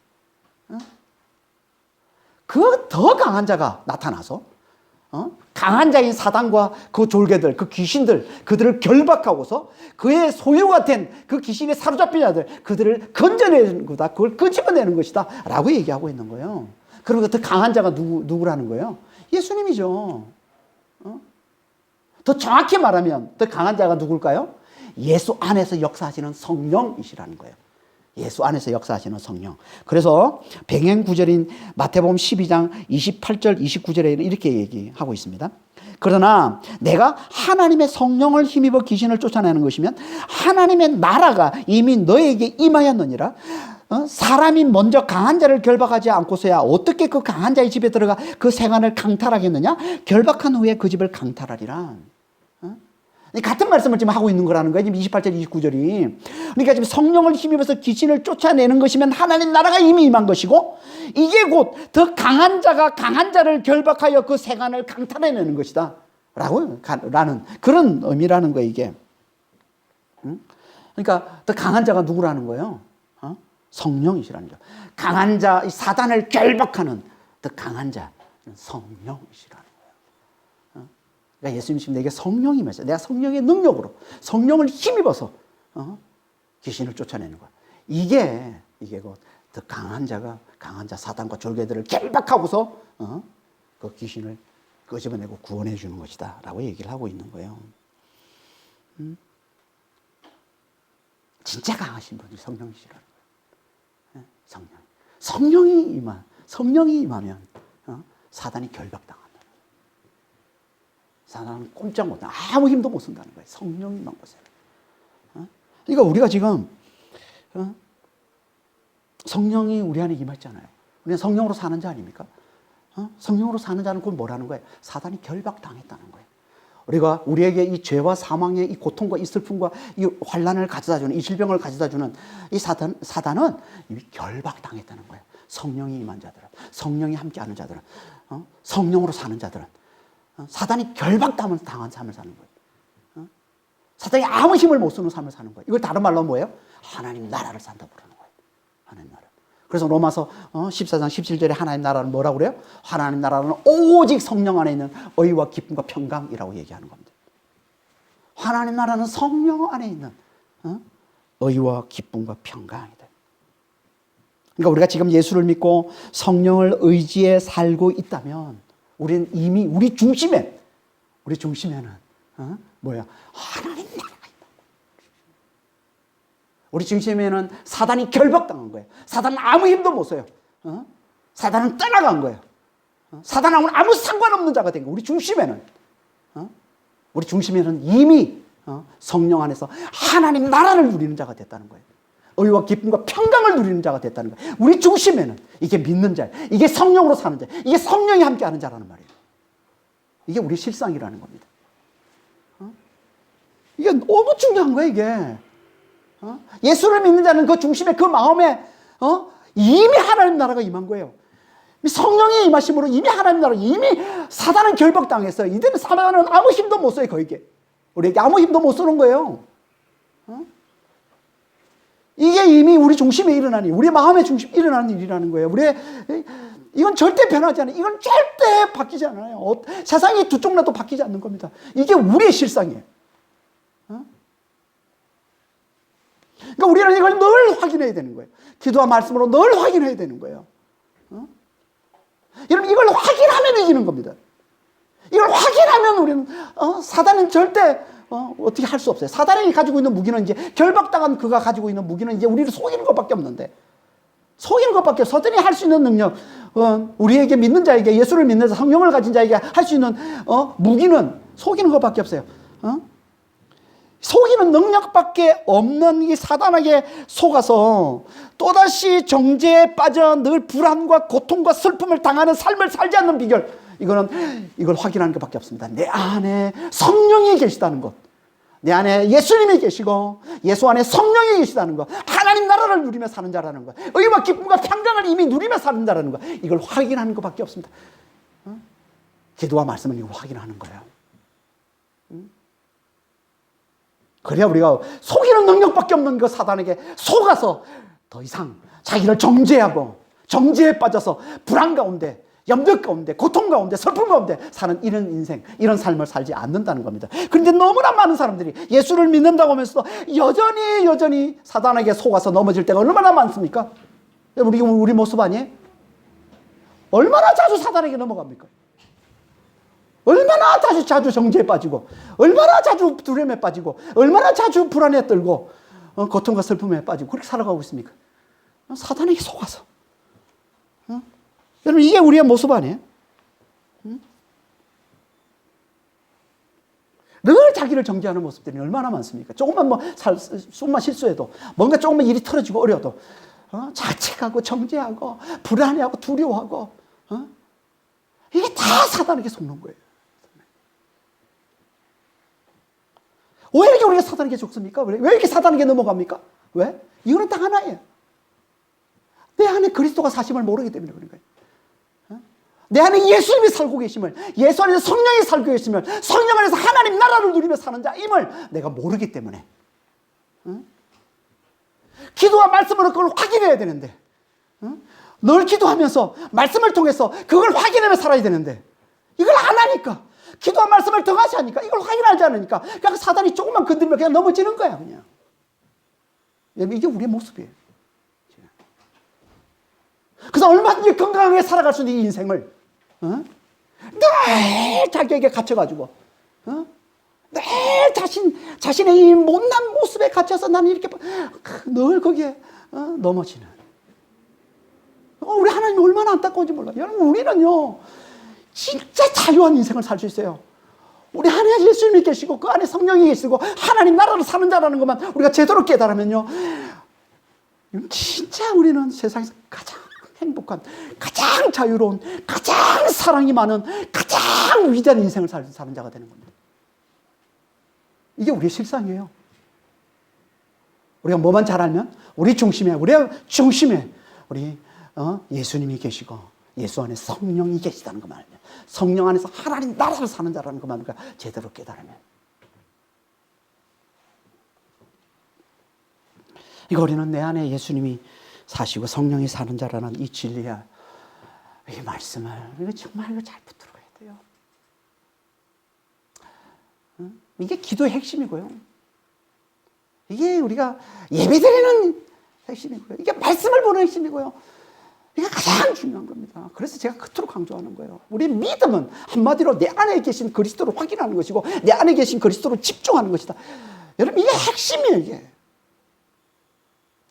그 더 강한 자가 나타나서 강한 자인 사단과 그 졸개들, 그 귀신들, 그들을 결박하고서 그의 소유가 된 그 귀신에 사로잡힌 자들, 그들을 건져내는 거다. 그걸 끄집어내는 것이다. 라고 얘기하고 있는 거예요. 그러면 더 강한 자가 누구라는 거예요? 예수님이죠. 더 정확히 말하면 더 강한 자가 누굴까요? 예수 안에서 역사하시는 성령이시라는 거예요. 예수 안에서 역사하시는 성령. 그래서 병행 구절인 마태복음 12장 28절 29절에 이렇게 얘기하고 있습니다. 그러나 내가 하나님의 성령을 힘입어 귀신을 쫓아내는 것이면 하나님의 나라가 이미 너에게 임하였느니라. 사람이 먼저 강한 자를 결박하지 않고서야 어떻게 그 강한 자의 집에 들어가 그 세간을 강탈하겠느냐? 결박한 후에 그 집을 강탈하리라. 같은 말씀을 지금 하고 있는 거라는 거예요. 지금 28절, 29절이. 그러니까 지금 성령을 힘입어서 귀신을 쫓아내는 것이면 하나님 나라가 이미 임한 것이고, 이게 곧 더 강한 자가 강한 자를 결박하여 그 세간을 강탈해내는 것이다. 라는 그런 의미라는 거예요, 이게. 그러니까 더 강한 자가 누구라는 거예요? 성령이시라는 거예요. 강한 자, 사단을 결박하는 더 강한 자, 성령이시라는 거예요. 그러니까 예수님이 지금 내게 성령이 임했어요. 내가 성령의 능력으로, 성령을 힘입어서 귀신을 쫓아내는 거야. 이게 곧 더 강한 자, 사단과 졸개들을 결박하고서 그 귀신을 끄집어내고 구원해 주는 것이다. 라고 얘기를 하고 있는 거예요. 진짜 강하신 분이 성령이시라는 거예요. 성령이 임하면 사단이 결박당한다. 사단은 꼼짝 못해. 아무 힘도 못 쓴다는 거예요. 성령이 임한 곳에. 그러니까 우리가 지금 성령이 우리 안에 임했잖아요. 우리는 성령으로 사는 자 아닙니까? 성령으로 사는 자는 그건 뭐라는 거예요? 사단이 결박당했다는 거예요. 우리가 우리에게 이 죄와 사망의 이 고통과 이 슬픔과 이 환난을 가져다 주는, 이 질병을 가져다 주는 이 사단은 이미 결박당했다는 거예요. 성령이 임한 자들은, 성령이 함께하는 자들은, 성령으로 사는 자들은 사단이 결박당한 삶을 사는 거예요. 사단이 아무 힘을 못 쓰는 삶을 사는 거예요. 이걸 다른 말로 뭐예요? 하나님 나라를 산다고 그러는 거예요. 하나님 나라. 그래서 로마서 14장 17절에 하나님 나라는 뭐라고 그래요? 하나님 나라는 오직 성령 안에 있는 의와 기쁨과 평강이라고 얘기하는 겁니다. 하나님 나라는 성령 안에 있는 의와 기쁨과 평강이다. 그러니까 우리가 지금 예수를 믿고 성령을 의지해 살고 있다면 우리는 이미 우리 중심에는 뭐야? 하나님 나라가 있다. 우리 중심에는 사단이 결박당한 거예요. 사단은 아무 힘도 못 써요. 사단은 떠나간 거예요. 사단하고는 아무 상관없는 자가 된 거예요. 우리 중심에는 이미 성령 안에서 하나님 나라를 누리는 자가 됐다는 거예요. 의와 기쁨과 평강을 누리는 자가 됐다는 거예요. 우리 중심에는 이게 믿는 자, 이게 성령으로 사는 자, 이게 성령이 함께하는 자라는 말이에요. 이게 우리 실상이라는 겁니다. 이게 너무 중요한 거예요, 이게. 예수를 믿는 자는 그 중심에, 그 마음에 이미 하나님 나라가 임한 거예요. 성령이 임하심으로 이미 하나님 나라, 이미 사단은 결박당했어요. 이제는 사단은 아무 힘도 못 써요, 거기에. 우리에게 아무 힘도 못 쓰는 거예요. 이게 이미 우리 중심에 일어나는, 우리 마음의 중심에 일어나는 일이라는 거예요. 이건 절대 변하지 않아요. 이건 절대 바뀌지 않아요. 세상이 두 쪽 나도 바뀌지 않는 겁니다. 이게 우리의 실상이에요. 그러니까 우리는 이걸 늘 확인해야 되는 거예요. 기도와 말씀으로 늘 확인해야 되는 거예요. 여러분, 이걸 확인하면 이기는 겁니다. 이걸 확인하면 우리는 사단은 절대 어떻게 할 수 없어요. 사단이 가지고 있는 무기는 이제 결박당한 그가 가지고 있는 무기는 이제 우리를 속이는 것밖에 없는데, 속이는 것밖에 없어요. 사단이 할 수 있는 능력, 우리에게 믿는 자에게, 예수를 믿는 성령을 가진 자에게 할 수 있는 무기는 속이는 것밖에 없어요. 속이는 능력밖에 없는 이 사단에게 속아서 또다시 정죄에 빠져 늘 불안과 고통과 슬픔을 당하는 삶을 살지 않는 비결, 이걸 확인하는 것밖에 없습니다. 내 안에 성령이 계시다는 것, 내 안에 예수님이 계시고 예수 안에 성령이 계시다는 것, 하나님 나라를 누리며 사는 자라는 것, 의와 기쁨과 평강을 이미 누리며 사는 자라는 것, 이걸 확인하는 것밖에 없습니다. 기도와 말씀은 이걸 확인하는 거예요. 그래야 우리가 속이는 능력밖에 없는 그 사단에게 속아서 더 이상 자기를 정죄하고 정죄에 빠져서 불안 가운데, 염려 가운데, 고통 가운데, 슬픔 가운데 사는 이런 인생, 이런 삶을 살지 않는다는 겁니다. 그런데 너무나 많은 사람들이 예수를 믿는다고 하면서도 여전히 사단에게 속아서 넘어질 때가 얼마나 많습니까? 우리 모습 아니에요? 얼마나 자주 사단에게 넘어갑니까? 얼마나 자주 정죄에 빠지고, 얼마나 자주 두려움에 빠지고, 얼마나 자주 불안에 떨고, 고통과 슬픔에 빠지고 그렇게 살아가고 있습니까? 사단에게 속아서. 여러분, 이게 우리의 모습 아니에요? 늘 자기를 정죄하는 모습들이 얼마나 많습니까? 조금만 조금만 실수해도, 뭔가 조금만 일이 틀어지고 어려도 자책하고 정죄하고 불안해하고 두려워하고, 이게 다 사단에게 속는 거예요. 왜 이렇게 우리가 사단에게 속습니까? 왜 이렇게 사단에게 넘어갑니까? 왜? 이거는 딱 하나예요. 내 안에 그리스도가 사심을 모르기 때문에 그런 거예요. 내 안에 예수님이 살고 계심을, 예수 안에서 성령이 살고 계심을, 성령 안에서 하나님 나라를 누리며 사는 자임을 내가 모르기 때문에. 기도와 말씀으로 그걸 확인해야 되는데, 늘 기도하면서 말씀을 통해서 그걸 확인하며 살아야 되는데, 이걸 안 하니까, 기도와 말씀을 등하시 하니까, 이걸 확인하지 않으니까 그냥 사단이 조금만 건드리면 그냥 넘어지는 거야, 그냥. 이게 우리의 모습이에요. 그래서 얼마든지 건강하게 살아갈 수 있는 이 인생을 늘 자기에게 갇혀가지고, 늘 자신의 이 못난 모습에 갇혀서 나는 이렇게 늘 거기에 넘어지는. 우리 하나님 얼마나 안타까운지 몰라요. 여러분, 우리는요 진짜 자유한 인생을 살 수 있어요. 우리 안에 예수님이 계시고 그 안에 성령이 계시고 하나님 나라를 사는 자라는 것만 우리가 제대로 깨달으면요, 진짜 우리는 세상에서 가장 행복한, 가장 자유로운, 가장 사랑이 많은, 가장 위대한 인생을 사는 자가 되는 겁니다. 이게 우리의 실상이에요. 우리가 뭐만 잘 알면 우리 중심에 우리 예수님이 계시고 예수 안에 성령이 계시다는 것만 알면, 성령 안에서 하나님 나라를 사는 자라는 것만 우리가 제대로 깨달으면, 이거 우리는 내 안에 예수님이 사시고 성령이 사는 자라는 이 진리야, 이 말씀을 이거 정말 이거 잘 붙들어야 돼요. 이게 기도의 핵심이고요. 이게 우리가 예배드리는 핵심이고요. 이게 말씀을 보는 핵심이고요. 이게 가장 중요한 겁니다. 그래서 제가 그토록 강조하는 거예요. 우리 믿음은 한마디로 내 안에 계신 그리스도를 확인하는 것이고 내 안에 계신 그리스도로 집중하는 것이다. 여러분, 이게 핵심이에요. 이게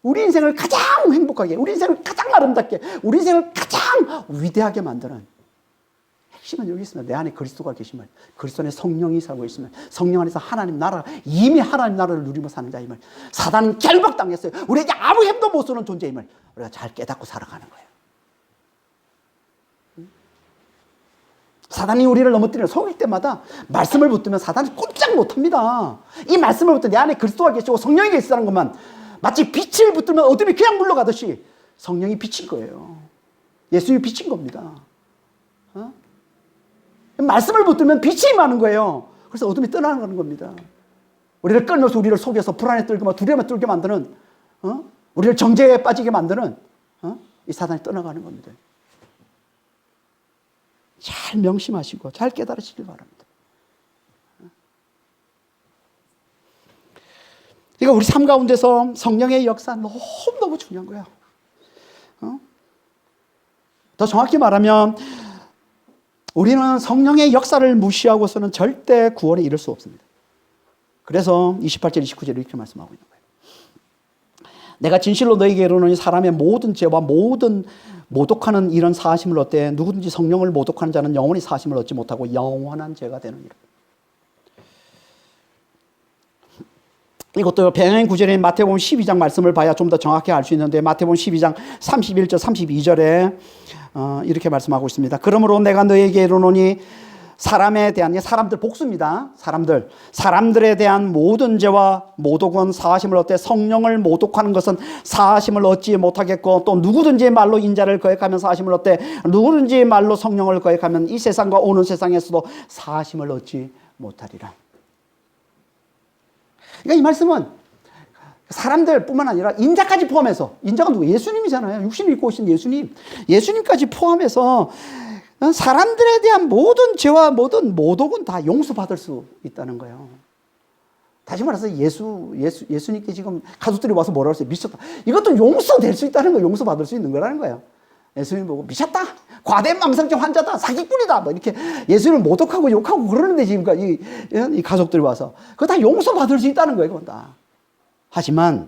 우리 인생을 가장 행복하게, 우리 인생을 가장 아름답게, 우리 인생을 가장 위대하게 만드는 핵심은 여기 있습니다. 내 안에 그리스도가 계심을, 그리스도 안에 성령이 살고 있음을, 성령 안에서 하나님 나라, 이미 하나님 나라를 누리며 사는 자임을, 사단은 결박당했어요. 우리에게 아무 힘도 못 쓰는 존재임을 우리가 잘 깨닫고 살아가는 거예요. 사단이 우리를 넘어뜨리는 속일 때마다 말씀을 붙들면 사단이 꼼짝 못합니다. 이 말씀을 붙들면 내 안에 그리스도가 계시고 성령이 계시다는 것만, 마치 빛을 붙들면 어둠이 그냥 물러가듯이 성령이 비친 거예요. 예수님이 비친 겁니다. 말씀을 붙들면 빛이 임하는 거예요. 그래서 어둠이 떠나가는 겁니다. 우리를 끌면서 우리를 속여서 불안에 떨고 두려움에 떨게 만드는, 우리를 정죄에 빠지게 만드는 이 사단이 떠나가는 겁니다. 잘 명심하시고 잘 깨달으시길 바랍니다. 그러니까 우리 삶 가운데서 성령의 역사 너무너무 중요한 거야. 더 정확히 말하면 우리는 성령의 역사를 무시하고서는 절대 구원에 이를 수 없습니다. 그래서 28절, 29절에 이렇게 말씀하고 있는 거예요. 내가 진실로 너에게 이르노니 사람의 모든 죄와 모든 모독하는 이런 사하심을 얻되 누구든지 성령을 모독하는 자는 영원히 사하심을 얻지 못하고 영원한 죄가 되느니라. 이것도 배경 구절인 마태복음 12장 말씀을 봐야 좀 더 정확히 알 수 있는데 마태복음 12장 31절 32절에 이렇게 말씀하고 있습니다. 그러므로 내가 너에게 이르노니 사람에 대한, 사람들 복수입니다. 사람들에 대한 모든 죄와 모독은 사하심을 얻되 성령을 모독하는 것은 사하심을 얻지 못하겠고 또 누구든지 말로 인자를 거역하면 사하심을 얻되 누구든지 말로 성령을 거역하면 이 세상과 오는 세상에서도 사하심을 얻지 못하리라. 그러니까 이 말씀은 사람들뿐만 아니라 인자까지 포함해서, 인자가 누구? 예수님이잖아요. 육신을 입고 오신 예수님까지 포함해서 사람들에 대한 모든 죄와 모든 모독은 다 용서받을 수 있다는 거예요. 다시 말해서 예수님께 지금 가족들이 와서 뭐라고 했어요? 미쳤다. 이것도 용서될 수 있다는 거예요. 용서받을 수 있는 거라는 거예요. 예수님 보고 미쳤다. 과대 망상증 환자다. 사기꾼이다. 뭐 이렇게 예수님을 모독하고 욕하고 그러는데 지금 이 가족들이 와서 그거 다 용서받을 수 있다는 거예요. 그건 다. 하지만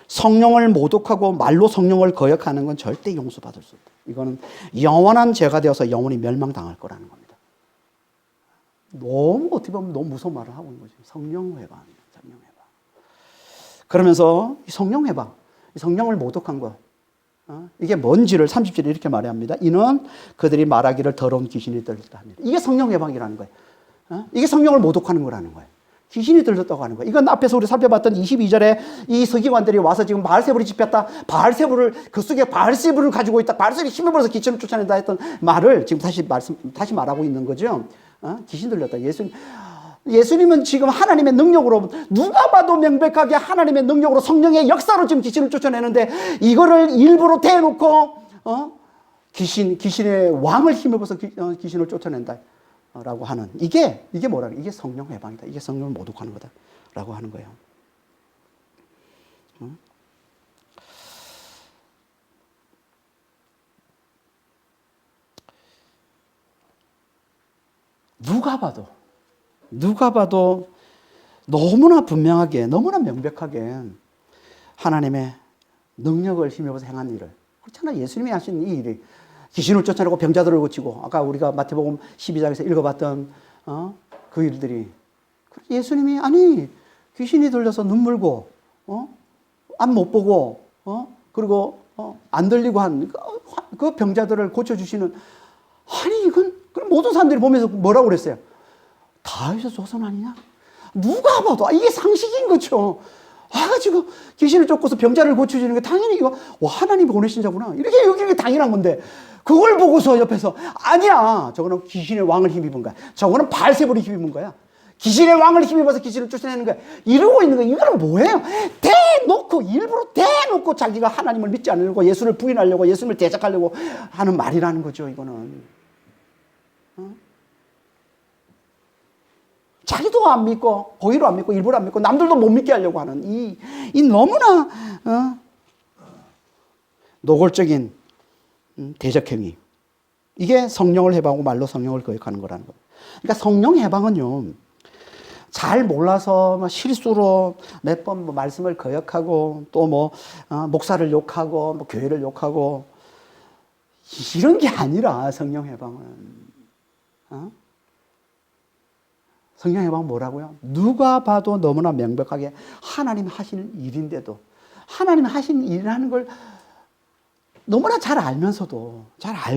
성령을 모독하고 말로 성령을 거역하는 건 절대 용서받을 수 없다. 이거는 영원한 죄가 되어서 영원히 멸망당할 거라는 겁니다. 너무 어떻게 보면 너무 무서운 말을 하고 있는 거죠. 성령 회방. 그러면서 이 성령 회방, 성령을 모독한 거, 이게 뭔지를 30절에 이렇게 말합니다. 이는 그들이 말하기를 더러운 귀신이 들렸다 합니다. 이게 성령 회방이라는 거예요. 이게 성령을 모독하는 거라는 거예요. 귀신이 들렸다고 하는 거예요. 이건 앞에서 우리 살펴봤던 22절에 이 서기관들이 와서 지금 바알세불이 집혔다. 그 속에 바알세불을 가지고 있다. 바알세불이 힘을 벌어서 귀신을 쫓아낸다 했던 말을 지금 다시 말하고 있는 거죠. 귀신 들렸다. 예수님은 지금 하나님의 능력으로, 누가 봐도 명백하게 하나님의 능력으로 성령의 역사로 지금 귀신을 쫓아내는데 이거를 일부러 대놓고 귀신의 왕을 힘입어서 귀신을 쫓아낸다 라고 하는 이게 뭐라고? 이게 성령 회방이다. 이게 성령을 모독하는 거다 라고 하는 거예요. 누가 봐도 너무나 분명하게, 너무나 명백하게 하나님의 능력을 힘입어서 행한 일을, 그렇잖아. 예수님이 하신 이 일이 귀신을 쫓아내고 병자들을 고치고, 아까 우리가 마태복음 12장에서 읽어봤던 그 일들이, 예수님이 귀신이 들려서 눈 물고 안 못 보고 그리고 안 들리고 한 그 병자들을 고쳐주시는, 이건 그럼 모든 사람들이 보면서 뭐라고 그랬어요? 다윗의 조선 아니냐? 누가 봐도 이게 상식인 거죠. 와가지고 귀신을 쫓고서 병자를 고쳐주는 게 당연히 이거 하나님이 보내신 자구나 이렇게 여기는 게 당연한 건데, 그걸 보고서 옆에서 아니야, 저거는 귀신의 왕을 힘입은 거야, 저거는 바알세불이 힘입은 거야, 귀신의 왕을 힘입어서 귀신을 쫓아내는 거야, 이러고 있는 거야. 이거는 뭐예요? 일부러 대놓고 자기가 하나님을 믿지 않으려고, 예수를 부인하려고, 예수님을 대적하려고 하는 말이라는 거죠. 이거는 자기도 안 믿고, 고의로 안 믿고, 일부러 안 믿고, 남들도 못 믿게 하려고 하는 이 너무나 노골적인 대적행위. 이게 성령을 해방하고 말로 성령을 거역하는 거라는 겁니다. 그러니까 성령 해방은요, 잘 몰라서 실수로 몇 번 말씀을 거역하고 또 목사를 욕하고 교회를 욕하고 이런 게 아니라, 성령 해방은 성령 해방은 뭐라고요? 누가 봐도 너무나 명백하게 하나님 하시는 일인데도, 하나님 하신 일이라는 걸 너무나 잘 알면서도, 그러니까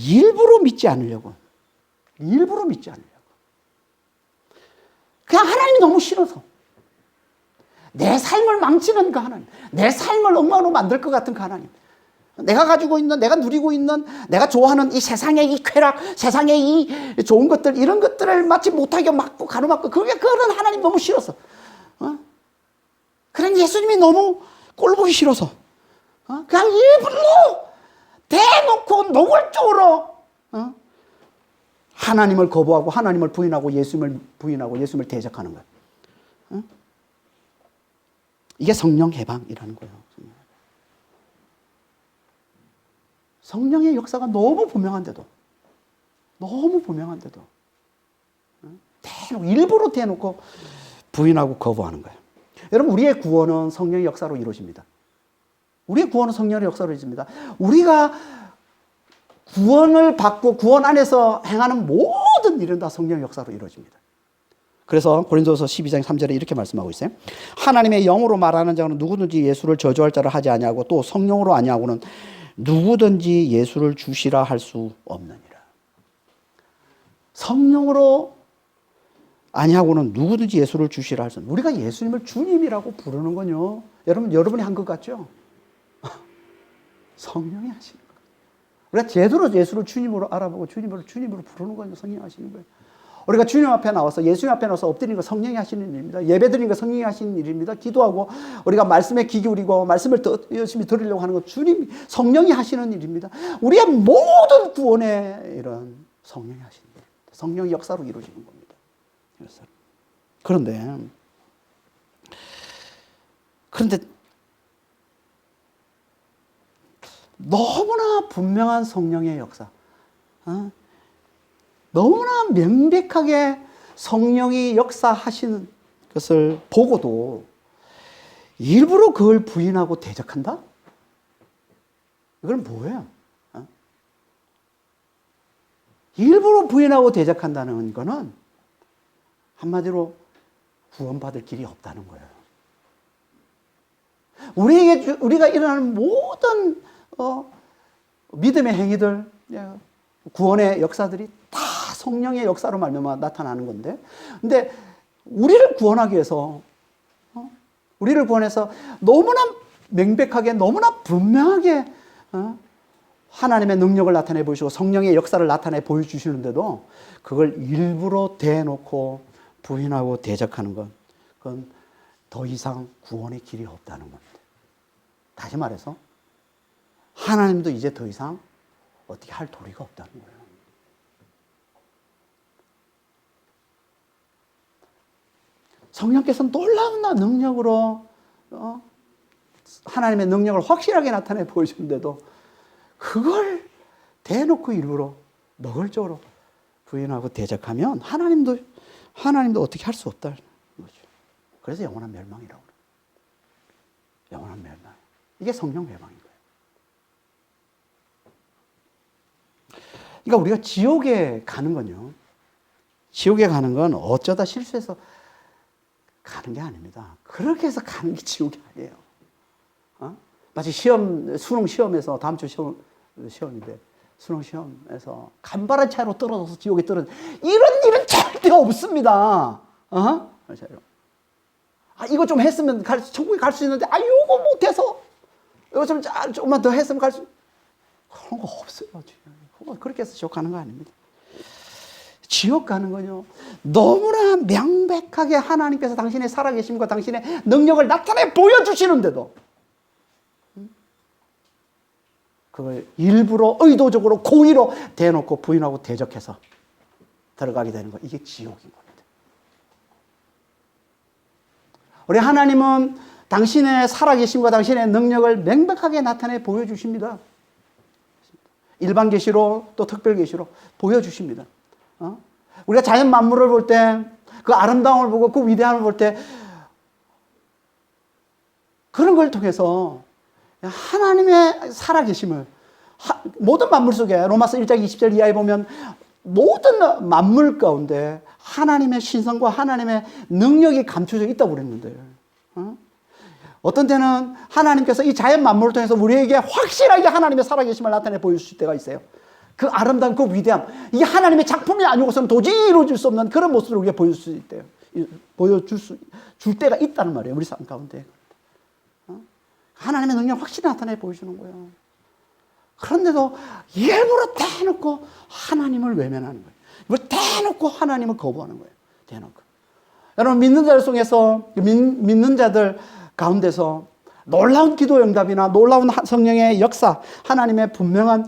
일부러 믿지 않으려고. 그냥 하나님이 너무 싫어서, 내 삶을 망치는 그 하나님, 내 삶을 엉망으로 만들 것 같은 그 하나님, 내가 가지고 있는, 내가 누리고 있는, 내가 좋아하는 이 세상의 이 쾌락, 세상의 이 좋은 것들, 이런 것들을 마치 못하게 막고 가로막고, 그런 하나님 너무 싫어서, 그런 예수님이 너무 꼴보기 싫어서, 그냥 일부러 대놓고 노골적으로 하나님을 거부하고 하나님을 부인하고 예수님을 부인하고 예수님을 대적하는 거예요. 이게 성령 해방이라는 거예요. 성령의 역사가 너무 분명한데도 일부러 대놓고 부인하고 거부하는 거예요. 여러분, 우리의 구원은 성령의 역사로 이루어집니다. 우리의 구원은 성령의 역사로 이루어집니다. 우리가 구원을 받고 구원 안에서 행하는 모든 일은 다 성령의 역사로 이루어집니다. 그래서 고린도서 12장 3절에 이렇게 말씀하고 있어요. 하나님의 영으로 말하는 자는 누구든지 예수를 저주할 자를 하지 아니하고 또 성령으로 아니하고는 누구든지 예수를 주시라 할 수 없느니라. 성령으로 아니하고는 누구든지 예수를 주시라 할 수 없느니라. 우리가 예수님을 주님이라고 부르는 건요, 여러분이 한 것 같죠? 성령이 하시는 거예요. 우리가 제대로 예수를 주님으로 알아보고 주님으로 부르는 거예요. 성령이 하시는 거예요. 우리가 주님 앞에 나와서, 예수님 앞에 나와서 엎드리는 거 성령이 하시는 일입니다. 예배 드리는 거 성령이 하시는 일입니다. 기도하고 우리가 말씀에 귀 기울이고 말씀을 더 열심히 들으려고 하는 거 성령이 하시는 일입니다. 우리의 모든 구원의 이런 성령이 하시는 일입니다. 성령의 역사로 이루어지는 겁니다. 그런데 너무나 분명한 성령의 역사, 너무나 명백하게 성령이 역사하시는 것을 보고도 일부러 그걸 부인하고 대적한다? 이건 뭐예요? 일부러 부인하고 대적한다는 것은 한마디로 구원받을 길이 없다는 거예요. 우리가 일어나는 모든 믿음의 행위들, 구원의 역사들이 다 성령의 역사로 말미암아 나타나는 건데, 근데 우리를 구원하기 위해서, 우리를 구원해서 너무나 명백하게, 너무나 분명하게 하나님의 능력을 나타내 보이시고 성령의 역사를 나타내 보여주시는데도 그걸 일부러 대놓고 부인하고 대적하는 것, 그건 더 이상 구원의 길이 없다는 겁니다. 다시 말해서 하나님도 이제 더 이상 어떻게 할 도리가 없다는 거예요. 성령께서 놀라운 능력으로 하나님의 능력을 확실하게 나타내 보여주는데도 그걸 대놓고 일부러 노골적으로 부인하고 대적하면 하나님도 어떻게 할 수 없다는 거죠. 그래서 영원한 멸망이라고 그래요. 영원한 멸망. 이게 성령 멸망인 거예요. 그러니까 우리가 지옥에 가는 건요, 지옥에 가는 건 어쩌다 실수해서 가는 게 아닙니다. 그렇게 해서 가는 게 지옥이 아니에요. 마치 수능 시험에서, 다음 주 시험인데, 수능 시험에서 간발의 차이로 떨어져서 지옥에 떨어져. 이런 일은 절대 없습니다. 이거 좀 했으면 천국에 갈 수 있는데, 요거 못해서, 이거 조금만 더 했으면 그런 거 없어요. 그렇게 해서 지옥 가는 거 아닙니다. 지옥 가는 건요, 너무나 명백하게 하나님께서 당신의 살아계심과 당신의 능력을 나타내 보여주시는데도 그걸 일부러 의도적으로 고의로 대놓고 부인하고 대적해서 들어가게 되는 거, 이게 지옥인 겁니다. 우리 하나님은 당신의 살아계심과 당신의 능력을 명백하게 나타내 보여주십니다. 일반 계시로 또 특별 계시로 보여주십니다. 우리가 자연 만물을 볼 때, 그 아름다움을 보고 그 위대함을 볼 때, 그런 걸 통해서 하나님의 살아계심을, 모든 만물 속에 로마서 1장 20절 이하에 보면 모든 만물 가운데 하나님의 신성과 하나님의 능력이 감춰져 있다고 그랬는데, 어떤 때는 하나님께서 이 자연 만물을 통해서 우리에게 확실하게 하나님의 살아계심을 나타내 보여주실 때가 있어요. 그 아름다운 그 위대함, 이게 하나님의 작품이 아니고서는 도저히 이루어질 수 없는 그런 모습을 우리가 보여줄 수 있대요. 줄 때가 있다는 말이에요. 우리 삶 가운데. 하나님의 능력 확실히 나타내 보여주는 거예요. 그런데도 일부러 대놓고 하나님을 외면하는 거예요. 일부러 대놓고 하나님을 거부하는 거예요. 대놓고. 여러분, 믿는 자들 속에서, 믿는 자들 가운데서 놀라운 기도 응답이나 놀라운 성령의 역사, 하나님의 분명한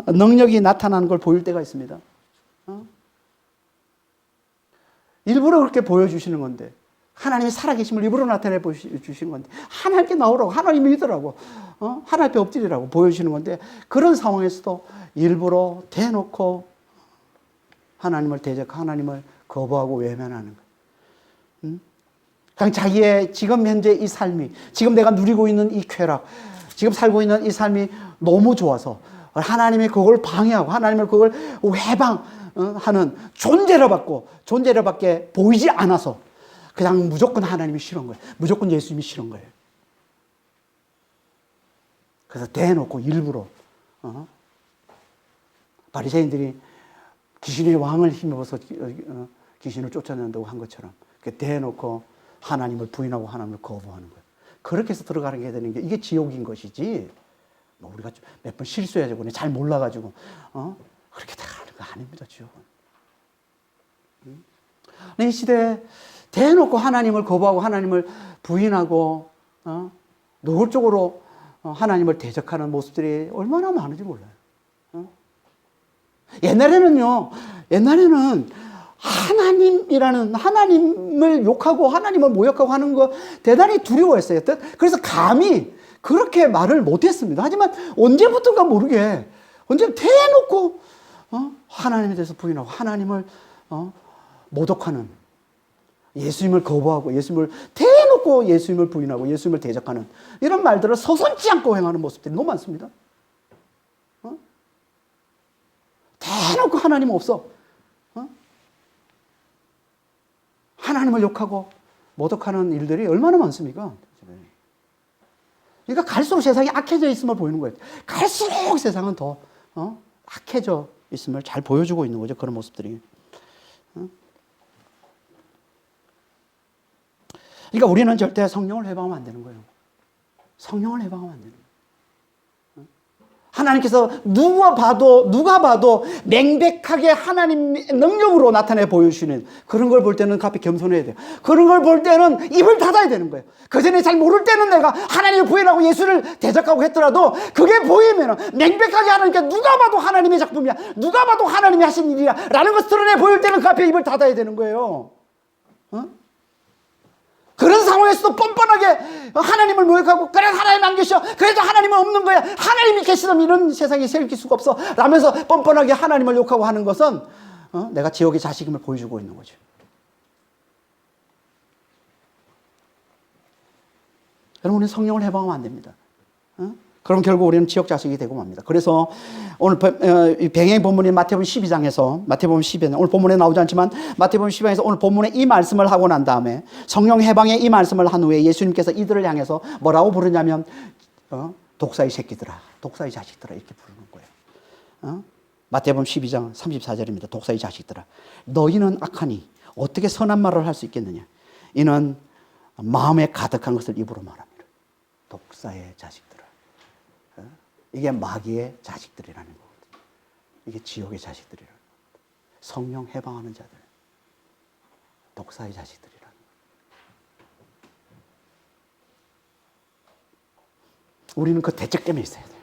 능력이 나타나는 걸 보일 때가 있습니다. 일부러 그렇게 보여주시는 건데, 하나님이 살아계심을 일부러 나타내 주시는 건데, 하나님께 나오라고, 하나님 믿으라고, 하나님 앞에 엎드리라고 보여주시는 건데, 그런 상황에서도 일부러 대놓고 하나님을 대적하고 하나님을 거부하고 외면하는 거예요. 그냥 자기의 지금 현재 이 삶이, 지금 내가 누리고 있는 이 쾌락, 지금 살고 있는 이 삶이 너무 좋아서 하나님이 그걸 방해하고 하나님을 그걸 회방하는 존재로밖에 보이지 않아서 그냥 무조건 하나님이 싫은 거예요. 무조건 예수님이 싫은 거예요. 그래서 대놓고 일부러 바리새인들이 귀신의 왕을 힘입어서 귀신을 쫓아낸다고 한 것처럼 대놓고 하나님을 부인하고 하나님을 거부하는 거예요. 그렇게 해서 들어가게 되는 게 이게 지옥인 것이지, 뭐 우리가 몇 번 실수해가지고 잘 몰라가지고 그렇게 들어가는 거 아닙니다. 지옥은. 이 시대에 대놓고 하나님을 거부하고 하나님을 부인하고 노골적으로 하나님을 대적하는 모습들이 얼마나 많은지 몰라요. 옛날에는 하나님이라는, 하나님을 욕하고 하나님을 모욕하고 하는 거 대단히 두려워했어요. 그래서 감히 그렇게 말을 못했습니다. 하지만 언제부턴가 모르게 언제 대놓고 하나님에 대해서 부인하고 하나님을 모독하는, 예수님을 거부하고 예수님을 대놓고 예수님을 부인하고 예수님을 대적하는 이런 말들을 서슴지 않고 행하는 모습들이 너무 많습니다. 대놓고 하나님 없어. 하나님을 욕하고 모독하는 일들이 얼마나 많습니까? 그러니까 갈수록 세상이 악해져 있음을 보이는 거예요. 갈수록 세상은 더 악해져 있음을 잘 보여주고 있는 거죠. 그런 모습들이. 그러니까 우리는 절대 성령을 해방하면 안 되는 거예요. 성령을 해방하면 안 되는 거예요. 하나님께서 누가 봐도 명백하게 하나님의 능력으로 나타내 보여주시는 그런 걸 볼 때는 그 앞에 겸손해야 돼요. 그런 걸 볼 때는 입을 닫아야 되는 거예요. 그 전에 잘 모를 때는 내가 하나님을 부인하고 예수를 대적하고 했더라도 그게 보이면 명백하게 하나님께 누가 봐도 하나님의 작품이야, 누가 봐도 하나님이 하신 일이야 라는 것을 드러내 보일 때는 그 앞에 입을 닫아야 되는 거예요. 그런 상황에서도 뻔뻔하게 하나님을 모욕하고, 그래 하나님 안 계셔, 그래도 하나님은 없는 거야, 하나님이 계시다면 이런 세상에 생길 수가 없어 라면서 뻔뻔하게 하나님을 욕하고 하는 것은 내가 지옥의 자식임을 보여주고 있는 거죠. 여러분, 우리는 성령을 해방하면 안 됩니다. 그럼 결국 우리는 지옥 자식이 되고 맙니다. 그래서 오늘 병행 본문인 마태복음 12장에서, 마태복음 12장, 오늘 본문에 나오지 않지만 마태복음 12장에서 오늘 본문에 이 말씀을 하고 난 다음에 성령 해방의 이 말씀을 한 후에 예수님께서 이들을 향해서 뭐라고 부르냐면 독사의 새끼들아, 독사의 자식들아 이렇게 부르는 거예요. 마태복음 12장 34절입니다. 독사의 자식들아, 너희는 악하니 어떻게 선한 말을 할 수 있겠느냐? 이는 마음에 가득한 것을 입으로 말합니다. 독사의 자식들아. 이게 마귀의 자식들이라는 거거든요. 이게 지옥의 자식들이라는 거거든요. 성령 해방하는 자들, 독사의 자식들이라는 거예요. 우리는 그 대적점에 있어야 돼요.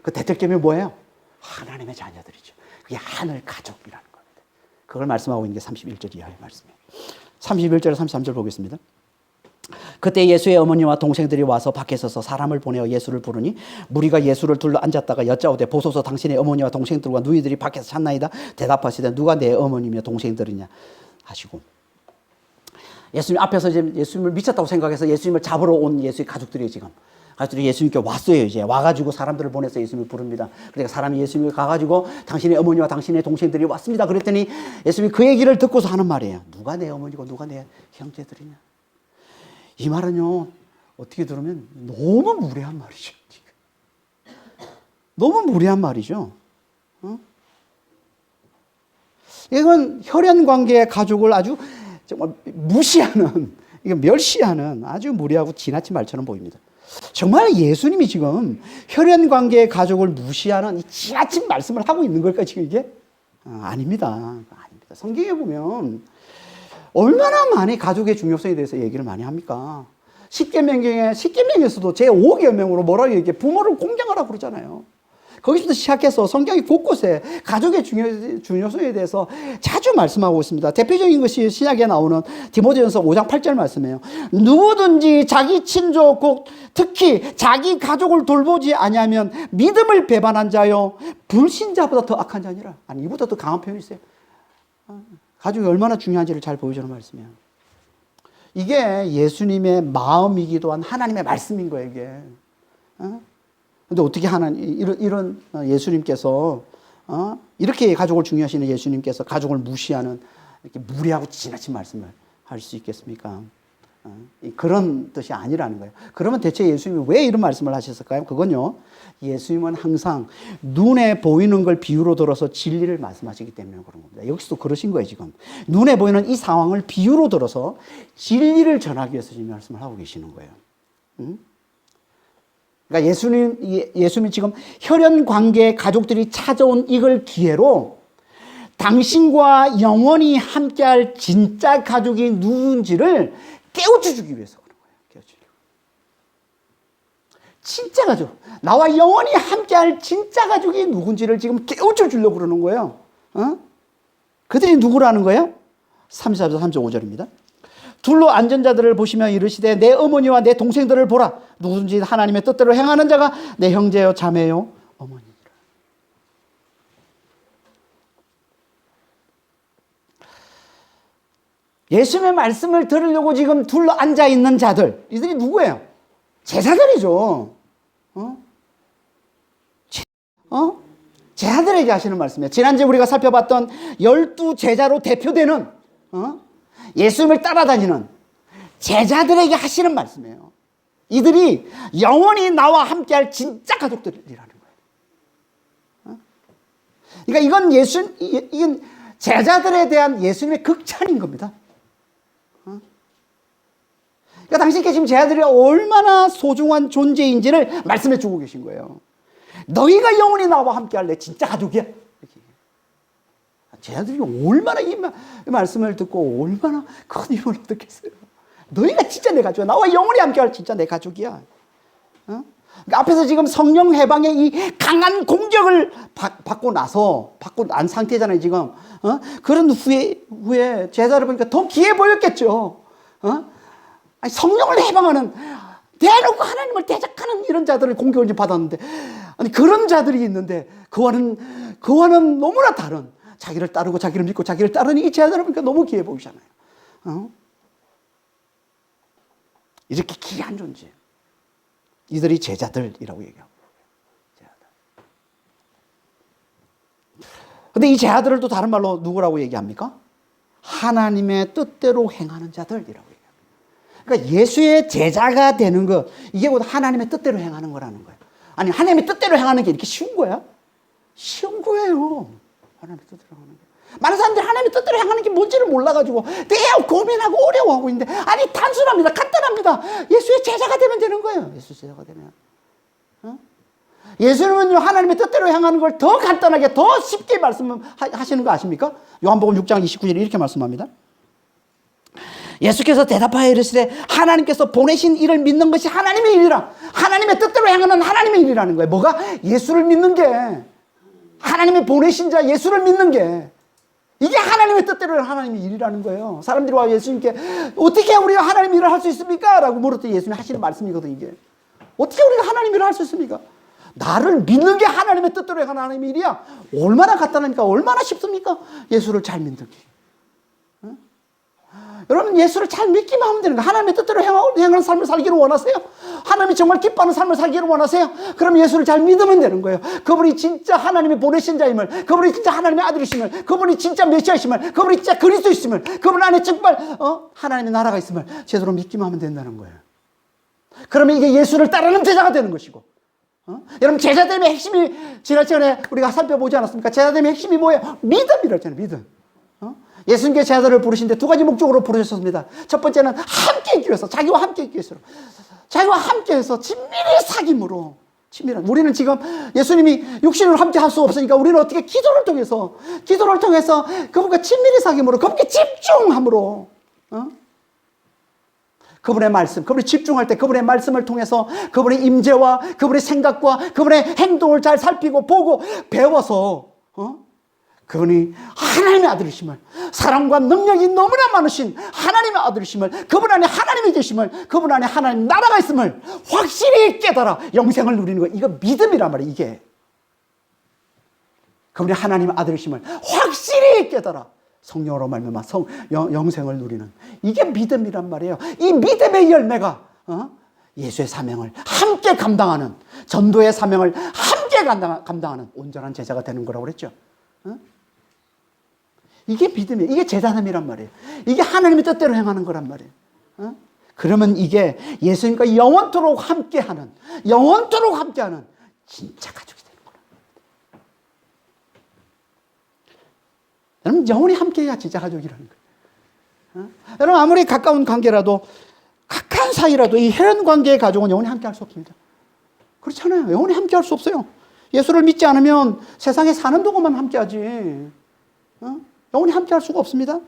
그 대적점이 뭐예요? 하나님의 자녀들이죠. 그게 하늘 가족이라는 겁니다. 그걸 말씀하고 있는 게 31절 이하의 말씀이에요. 31절, 33절 보겠습니다. 그때 예수의 어머니와 동생들이 와서 밖에 서서 사람을 보내어 예수를 부르니 무리가 예수를 둘러 앉았다가 여짜오되 보소서 당신의 어머니와 동생들과 누이들이 밖에서 찾나이다. 대답하시되 누가 내 어머니며 동생들이냐 하시고, 예수님 앞에서 이제 예수님을 미쳤다고 생각해서 예수님을 잡으러 온 예수의 가족들이 지금 가족들이 예수님께 왔어요. 이제 와가지고 사람들을 보내서 예수님을 부릅니다. 그러니까 사람이 예수님을 가가지고 당신의 어머니와 당신의 동생들이 왔습니다. 그랬더니 예수님이 그 얘기를 듣고서 하는 말이에요. 누가 내 어머니고 누가 내 형제들이냐. 이 말은요, 어떻게 들으면 너무 무례한 말이죠. 너무 무례한 말이죠. 이건 혈연 관계의 가족을 아주 정말 무시하는, 이거 멸시하는 아주 무례하고 지나친 말처럼 보입니다. 정말 예수님이 지금 혈연 관계의 가족을 무시하는 이 지나친 말씀을 하고 있는 걸까, 지금 이게? 아닙니다. 아닙니다. 성경에 보면 얼마나 많이 가족의 중요성에 대해서 얘기를 많이 합니까? 십계명에서도 제5계명으로 뭐라고 얘기해? 부모를 공경하라고 그러잖아요. 거기서부터 시작해서 성경이 곳곳에 가족의 중요성에 대해서 자주 말씀하고 있습니다. 대표적인 것이 신약에 나오는 디모데전서 5장 8절 말씀이에요. 누구든지 자기 친족, 특히 자기 가족을 돌보지 아니하면 믿음을 배반한 자요 불신자보다 더 악한 자니라. 아니, 이보다 더 강한 표현이 있어요. 가족이 얼마나 중요한지를 잘 보여주는 말씀이에요. 이게 예수님의 마음이기도 한 하나님의 말씀인 거예요, 이게. 근데 어떻게 이런 예수님께서, 이렇게 가족을 중요하시는 예수님께서 가족을 무시하는 이렇게 무례하고 지나친 말씀을 할 수 있겠습니까? 그런 뜻이 아니라는 거예요. 그러면 대체 예수님이 왜 이런 말씀을 하셨을까요? 그건요, 예수님은 항상 눈에 보이는 걸 비유로 들어서 진리를 말씀하시기 때문에 그런 겁니다. 여기서도 그러신 거예요, 지금. 눈에 보이는 이 상황을 비유로 들어서 진리를 전하기 위해서 지금 말씀을 하고 계시는 거예요. 그러니까 예수님이 지금 혈연 관계 가족들이 찾아온 이걸 기회로 당신과 영원히 함께할 진짜 가족이 누군지를 깨우쳐 주기 위해서 그런 거예요. 깨우쳐주려고. 진짜 가족, 나와 영원히 함께할 진짜 가족이 누군지를 지금 깨우쳐 주려고 그러는 거예요. 그들이 누구라는 거예요? 34절, 35절입니다. 둘로 앉은 자들을 보시며 이르시되 내 어머니와 내 동생들을 보라. 누구든지 하나님의 뜻대로 행하는 자가 내 형제요 자매요 어머니니라. 예수님의 말씀을 들으려고 지금 둘러 앉아 있는 자들, 이들이 누구예요? 제자들이죠. 제자들에게 하시는 말씀이에요. 지난주에 우리가 살펴봤던 12제자로 대표되는 예수님을 따라다니는 제자들에게 하시는 말씀이에요. 이들이 영원히 나와 함께할 진짜 가족들이라는 거예요. 그러니까 이건 제자들에 대한 예수님의 극찬인 겁니다. 그러니까 당신께 지금 제자들이 얼마나 소중한 존재인지를 말씀해 주고 계신 거예요. 너희가 영원히 나와 함께할래 진짜 가족이야. 제자들이 얼마나 이 말씀을 듣고 얼마나 큰 힘을 얻었겠어요. 너희가 진짜 내 가족이야. 나와 영원히 함께할 진짜 내 가족이야. 그러니까 앞에서 지금 성령 해방의 이 강한 공격을 받고 난 상태잖아요, 지금. 그런 후에 제자를 보니까 더 귀해 보였겠죠. 아니, 성령을 해방하는, 대놓고 하나님을 대적하는 이런 자들을 공격을 받았는데, 아니, 그런 자들이 있는데, 그와는 너무나 다른, 자기를 따르고 자기를 믿고 자기를 따르는 이 제자들을 보니까 너무 귀해 보이잖아요. 이렇게 귀한 존재. 이들이 제자들이라고 얘기하고. 제자들. 근데 이 제자들을 또 다른 말로 누구라고 얘기합니까? 하나님의 뜻대로 행하는 자들이라고 얘기합니다. 그러니까 예수의 제자가 되는 것, 이게 곧 하나님의 뜻대로 행하는 거라는 거예요. 아니, 하나님의 뜻대로 행하는 게 이렇게 쉬운 거야? 쉬운 거예요. 하나님의 뜻대로 행하는 게. 많은 사람들이 하나님의 뜻대로 행하는 게 뭔지를 몰라가지고 되게 고민하고 어려워하고 있는데, 아니, 단순합니다. 간단합니다. 예수의 제자가 되면 되는 거예요. 예수 제자가 되면. 예수님은 하나님의 뜻대로 행하는 걸 더 간단하게, 더 쉽게 말씀하시는 거 아십니까? 요한복음 6장 29절에 이렇게 말씀합니다. 예수께서 대답하여 이르시되 하나님께서 보내신 이를 믿는 것이 하나님의 일이라. 하나님의 뜻대로 행하는 하나님의 일이라는 거예요. 뭐가? 예수를 믿는 게, 하나님이 보내신 자 예수를 믿는 게, 이게 하나님의 뜻대로 하나님의 일이라는 거예요. 사람들이 와 예수님께 어떻게 우리가 하나님 일을 할 수 있습니까? 라고 물었더니 예수님이 하시는 말씀이거든요. 이게 어떻게 우리가 하나님 일을 할 수 있습니까? 나를 믿는 게 하나님의 뜻대로 행하는 하나님의 일이야. 얼마나 간단합니까? 얼마나 쉽습니까? 예수를 잘 믿는 게. 여러분, 예수를 잘 믿기만 하면 되는 거예요. 하나님의 뜻대로 행하는 삶을 살기를 원하세요? 하나님이 정말 기뻐하는 삶을 살기를 원하세요? 그럼 예수를 잘 믿으면 되는 거예요. 그분이 진짜 하나님이 보내신 자임을, 그분이 진짜 하나님의 아들이심을, 그분이 진짜 메시아이심을, 그분이 진짜 그리스도이심을, 그분 안에 정말 하나님의 나라가 있음을 제대로 믿기만 하면 된다는 거예요. 그러면 이게 예수를 따르는 제자가 되는 것이고, 여러분, 제자됨의 핵심이 지난 시간에 우리가 살펴보지 않았습니까? 제자됨의 핵심이 뭐예요? 믿음이라잖아요. 믿음. 예수님께 제자들을 부르신데 두 가지 목적으로 부르셨습니다. 첫 번째는 함께 있기 위해서, 자기와 함께 있기 위해서, 자기와 함께해서 친밀히 사귐으로, 친밀한. 우리는 지금 예수님이 육신으로 함께 할 수 없으니까 우리는 어떻게 기도를 통해서 그분과 친밀히 사귐으로, 그분께 집중함으로, 그분의 말씀, 그분이 집중할 때 그분의 말씀을 통해서 그분의 임재와 그분의 생각과 그분의 행동을 잘 살피고 보고 배워서 그분이 하나님의 아들이심을, 사랑과 능력이 너무나 많으신 하나님의 아들이심을, 그분 안에 하나님이 계심을, 그분 안에 하나님 나라가 있음을 확실히 깨달아 영생을 누리는 거, 이거 믿음이란 말이에요. 이게 그분이 하나님의 아들이심을 확실히 깨달아 성령으로 말미암아 영생을 누리는, 이게 믿음이란 말이에요. 이 믿음의 열매가 예수의 사명을 함께 감당하는, 전도의 사명을 함께 감당하는 온전한 제자가 되는 거라고 그랬죠. 이게 믿음이에요. 이게 제자됨이란 말이에요. 이게 하나님의 뜻대로 행하는 거란 말이에요. 그러면 이게 예수님과 영원토록 함께하는 진짜 가족이 되는 거예요. 여러분, 영원히 함께해야 진짜 가족이라는 거예요. 여러분, 아무리 가까운 관계라도, 가까운 사이라도 이 혈연 관계의 가족은 영원히 함께할 수 없습니다. 그렇잖아요. 영원히 함께할 수 없어요. 예수를 믿지 않으면 세상에 사는 동안만 함께하지, 영원히 함께할 수가 없습니다.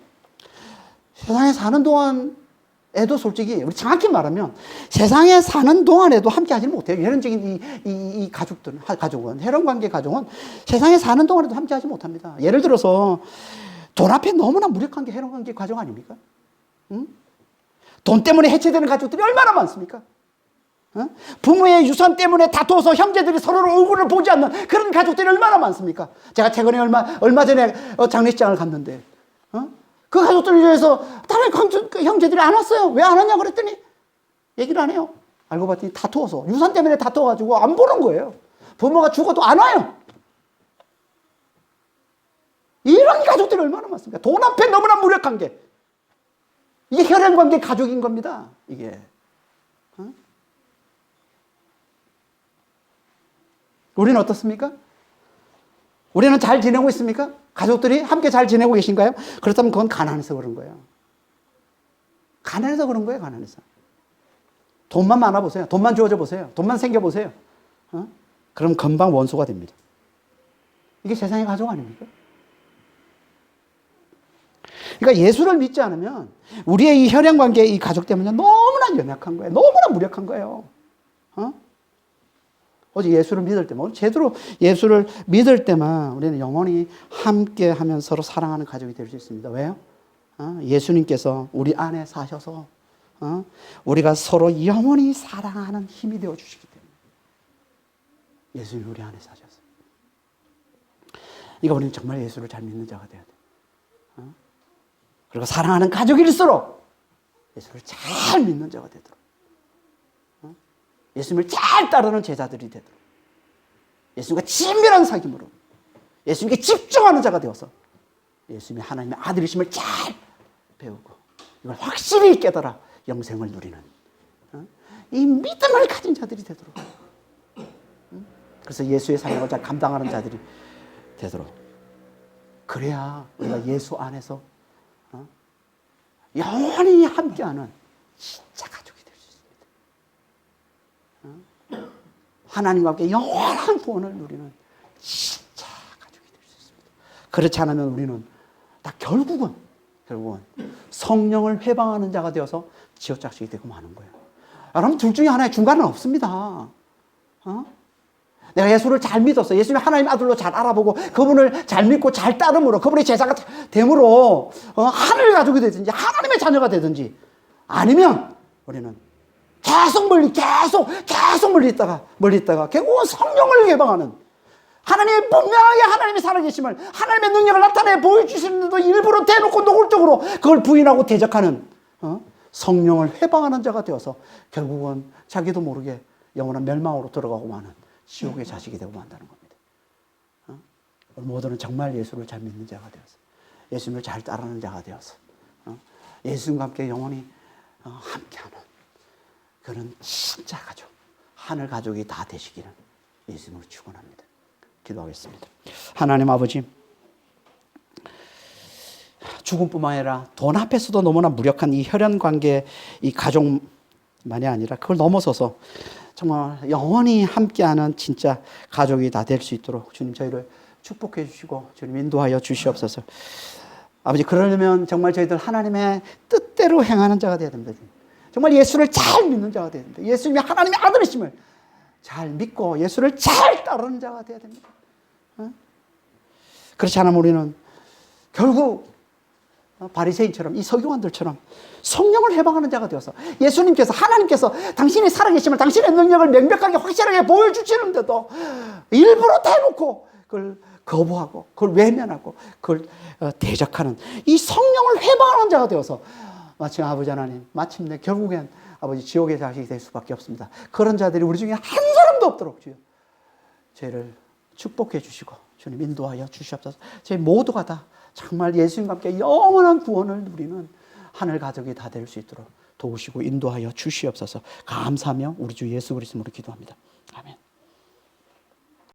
세상에 사는 동안에도 솔직히, 우리 정확히 말하면 세상에 사는 동안에도 함께하지는 못해요. 혈연적인 이 가족은, 혈연관계 가족은 세상에 사는 동안에도 함께하지 못합니다. 예를 들어서 돈 앞에 너무나 무력한 게 혈연관계 가족 아닙니까? 돈 때문에 해체되는 가족들이 얼마나 많습니까? 부모의 유산 때문에 다투어서 형제들이 서로를 얼굴을 보지 않는 그런 가족들이 얼마나 많습니까? 제가 최근에 얼마 전에 장례식장을 갔는데, 그 가족들을 위해서 다른 형제들이 안 왔어요. 왜 안 왔냐 그랬더니 얘기를 안 해요. 알고 봤더니 다투어서, 유산 때문에 다투어가지고 안 보는 거예요. 부모가 죽어도 안 와요. 이런 가족들이 얼마나 많습니까? 돈 앞에 너무나 무력한 게, 이게 혈연관계 가족인 겁니다. 이게. 우리는 어떻습니까? 우리는 잘 지내고 있습니까? 가족들이 함께 잘 지내고 계신가요? 그렇다면 그건 가난해서 그런 거예요. 가난해서 그런 거예요. 가난해서. 돈만 많아 보세요. 돈만 주어져 보세요. 돈만 생겨 보세요. 그럼 금방 원수가 됩니다. 이게 세상의 가족 아닙니까? 그러니까 예수를 믿지 않으면 우리의 이 혈연관계의 이 가족 때문에 너무나 연약한 거예요. 너무나 무력한 거예요. 오직 예수를 믿을 때만, 제대로 예수를 믿을 때만 우리는 영원히 함께 하면서 서로 사랑하는 가족이 될 수 있습니다. 왜요? 예수님께서 우리 안에 사셔서 우리가 서로 영원히 사랑하는 힘이 되어 주시기 때문에 예수님이 우리 안에 사셔서. 그러니까 우리는 정말 예수를 잘 믿는 자가 되어야 돼요. 그리고 사랑하는 가족일수록 예수를 잘 믿는 자가 되도록, 예수님을 잘 따르는 제자들이 되도록, 예수님과 친밀한 사귐으로 예수님께 집중하는 자가 되어서 예수님이 하나님의 아들이심을 잘 배우고 이걸 확실히 깨달아 영생을 누리는 이 믿음을 가진 자들이 되도록, 그래서 예수의 사명을 잘 감당하는 자들이 되도록, 그래야 우리가 예수 안에서 영원히 함께하는 진짜 가족이 될 수 있습니다. 하나님과 함께 영원한 구원을 누리는 진짜 가족이 될 수 있습니다. 그렇지 않으면 우리는 다 결국은 성령을 회방하는 자가 되어서 지어짝식이 되고 마는 거예요. 여러분, 둘 중에 하나의 중간은 없습니다. 내가 예수를 잘 믿었어. 예수님 하나님 아들로 잘 알아보고 그분을 잘 믿고 잘 따름으로 그분의 제자가 됨으로 하늘 가족이 되든지 하나님의 자녀가 되든지, 아니면 우리는 계속 멀리 있다가 결국은 성령을 개방하는, 하나님이 분명하게 하나님이 살아계심을, 하나님의 능력을 나타내 보여주시는데도 일부러 대놓고 노골적으로 그걸 부인하고 대적하는 성령을 회방하는 자가 되어서 결국은 자기도 모르게 영원한 멸망으로 들어가고 마는 지옥의 자식이 되고 만다는 겁니다. 모두는 정말 예수를 잘 믿는 자가 되어서, 예수님을 잘 따르는 자가 되어서 예수님과 함께 영원히 함께하는 그런 진짜 가족, 하늘 가족이 다 되시기를 예수님으로 축원합니다. 기도하겠습니다. 하나님 아버지, 죽음뿐만 아니라 돈 앞에서도 너무나 무력한 이 혈연 관계, 이 가족만이 아니라 그걸 넘어서서 정말 영원히 함께하는 진짜 가족이 다 될 수 있도록 주님 저희를 축복해 주시고 주님 인도하여 주시옵소서. 아버지, 그러려면 정말 저희들 하나님의 뜻대로 행하는 자가 되어야 됩니다. 정말 예수를 잘 믿는 자가 되어야 됩니다. 예수님이 하나님의 아들이심을 잘 믿고 예수를 잘 따르는 자가 되어야 됩니다. 그렇지 않으면 우리는 결국 바리새인처럼 이 서기관들처럼 성령을 해방하는 자가 되어서 예수님께서 하나님께서 당신이 살아계심을 당신의 능력을 명백하게 확실하게 보여주시는데도 일부러 대놓고 그걸 거부하고 그걸 외면하고 그걸 대적하는 이 성령을 해방하는 자가 되어서 마침 아버지 하나님 마침내 결국엔 아버지 지옥의 자식이 될 수밖에 없습니다. 그런 자들이 우리 중에 한 사람도 없도록 주여 저희를 축복해 주시고 주님 인도하여 주시옵소서. 저희 모두가 다 정말 예수님과 함께 영원한 구원을 누리는 하늘 가족이 다 될 수 있도록 도우시고 인도하여 주시옵소서. 감사하며 우리 주 예수 그리스도로 기도합니다.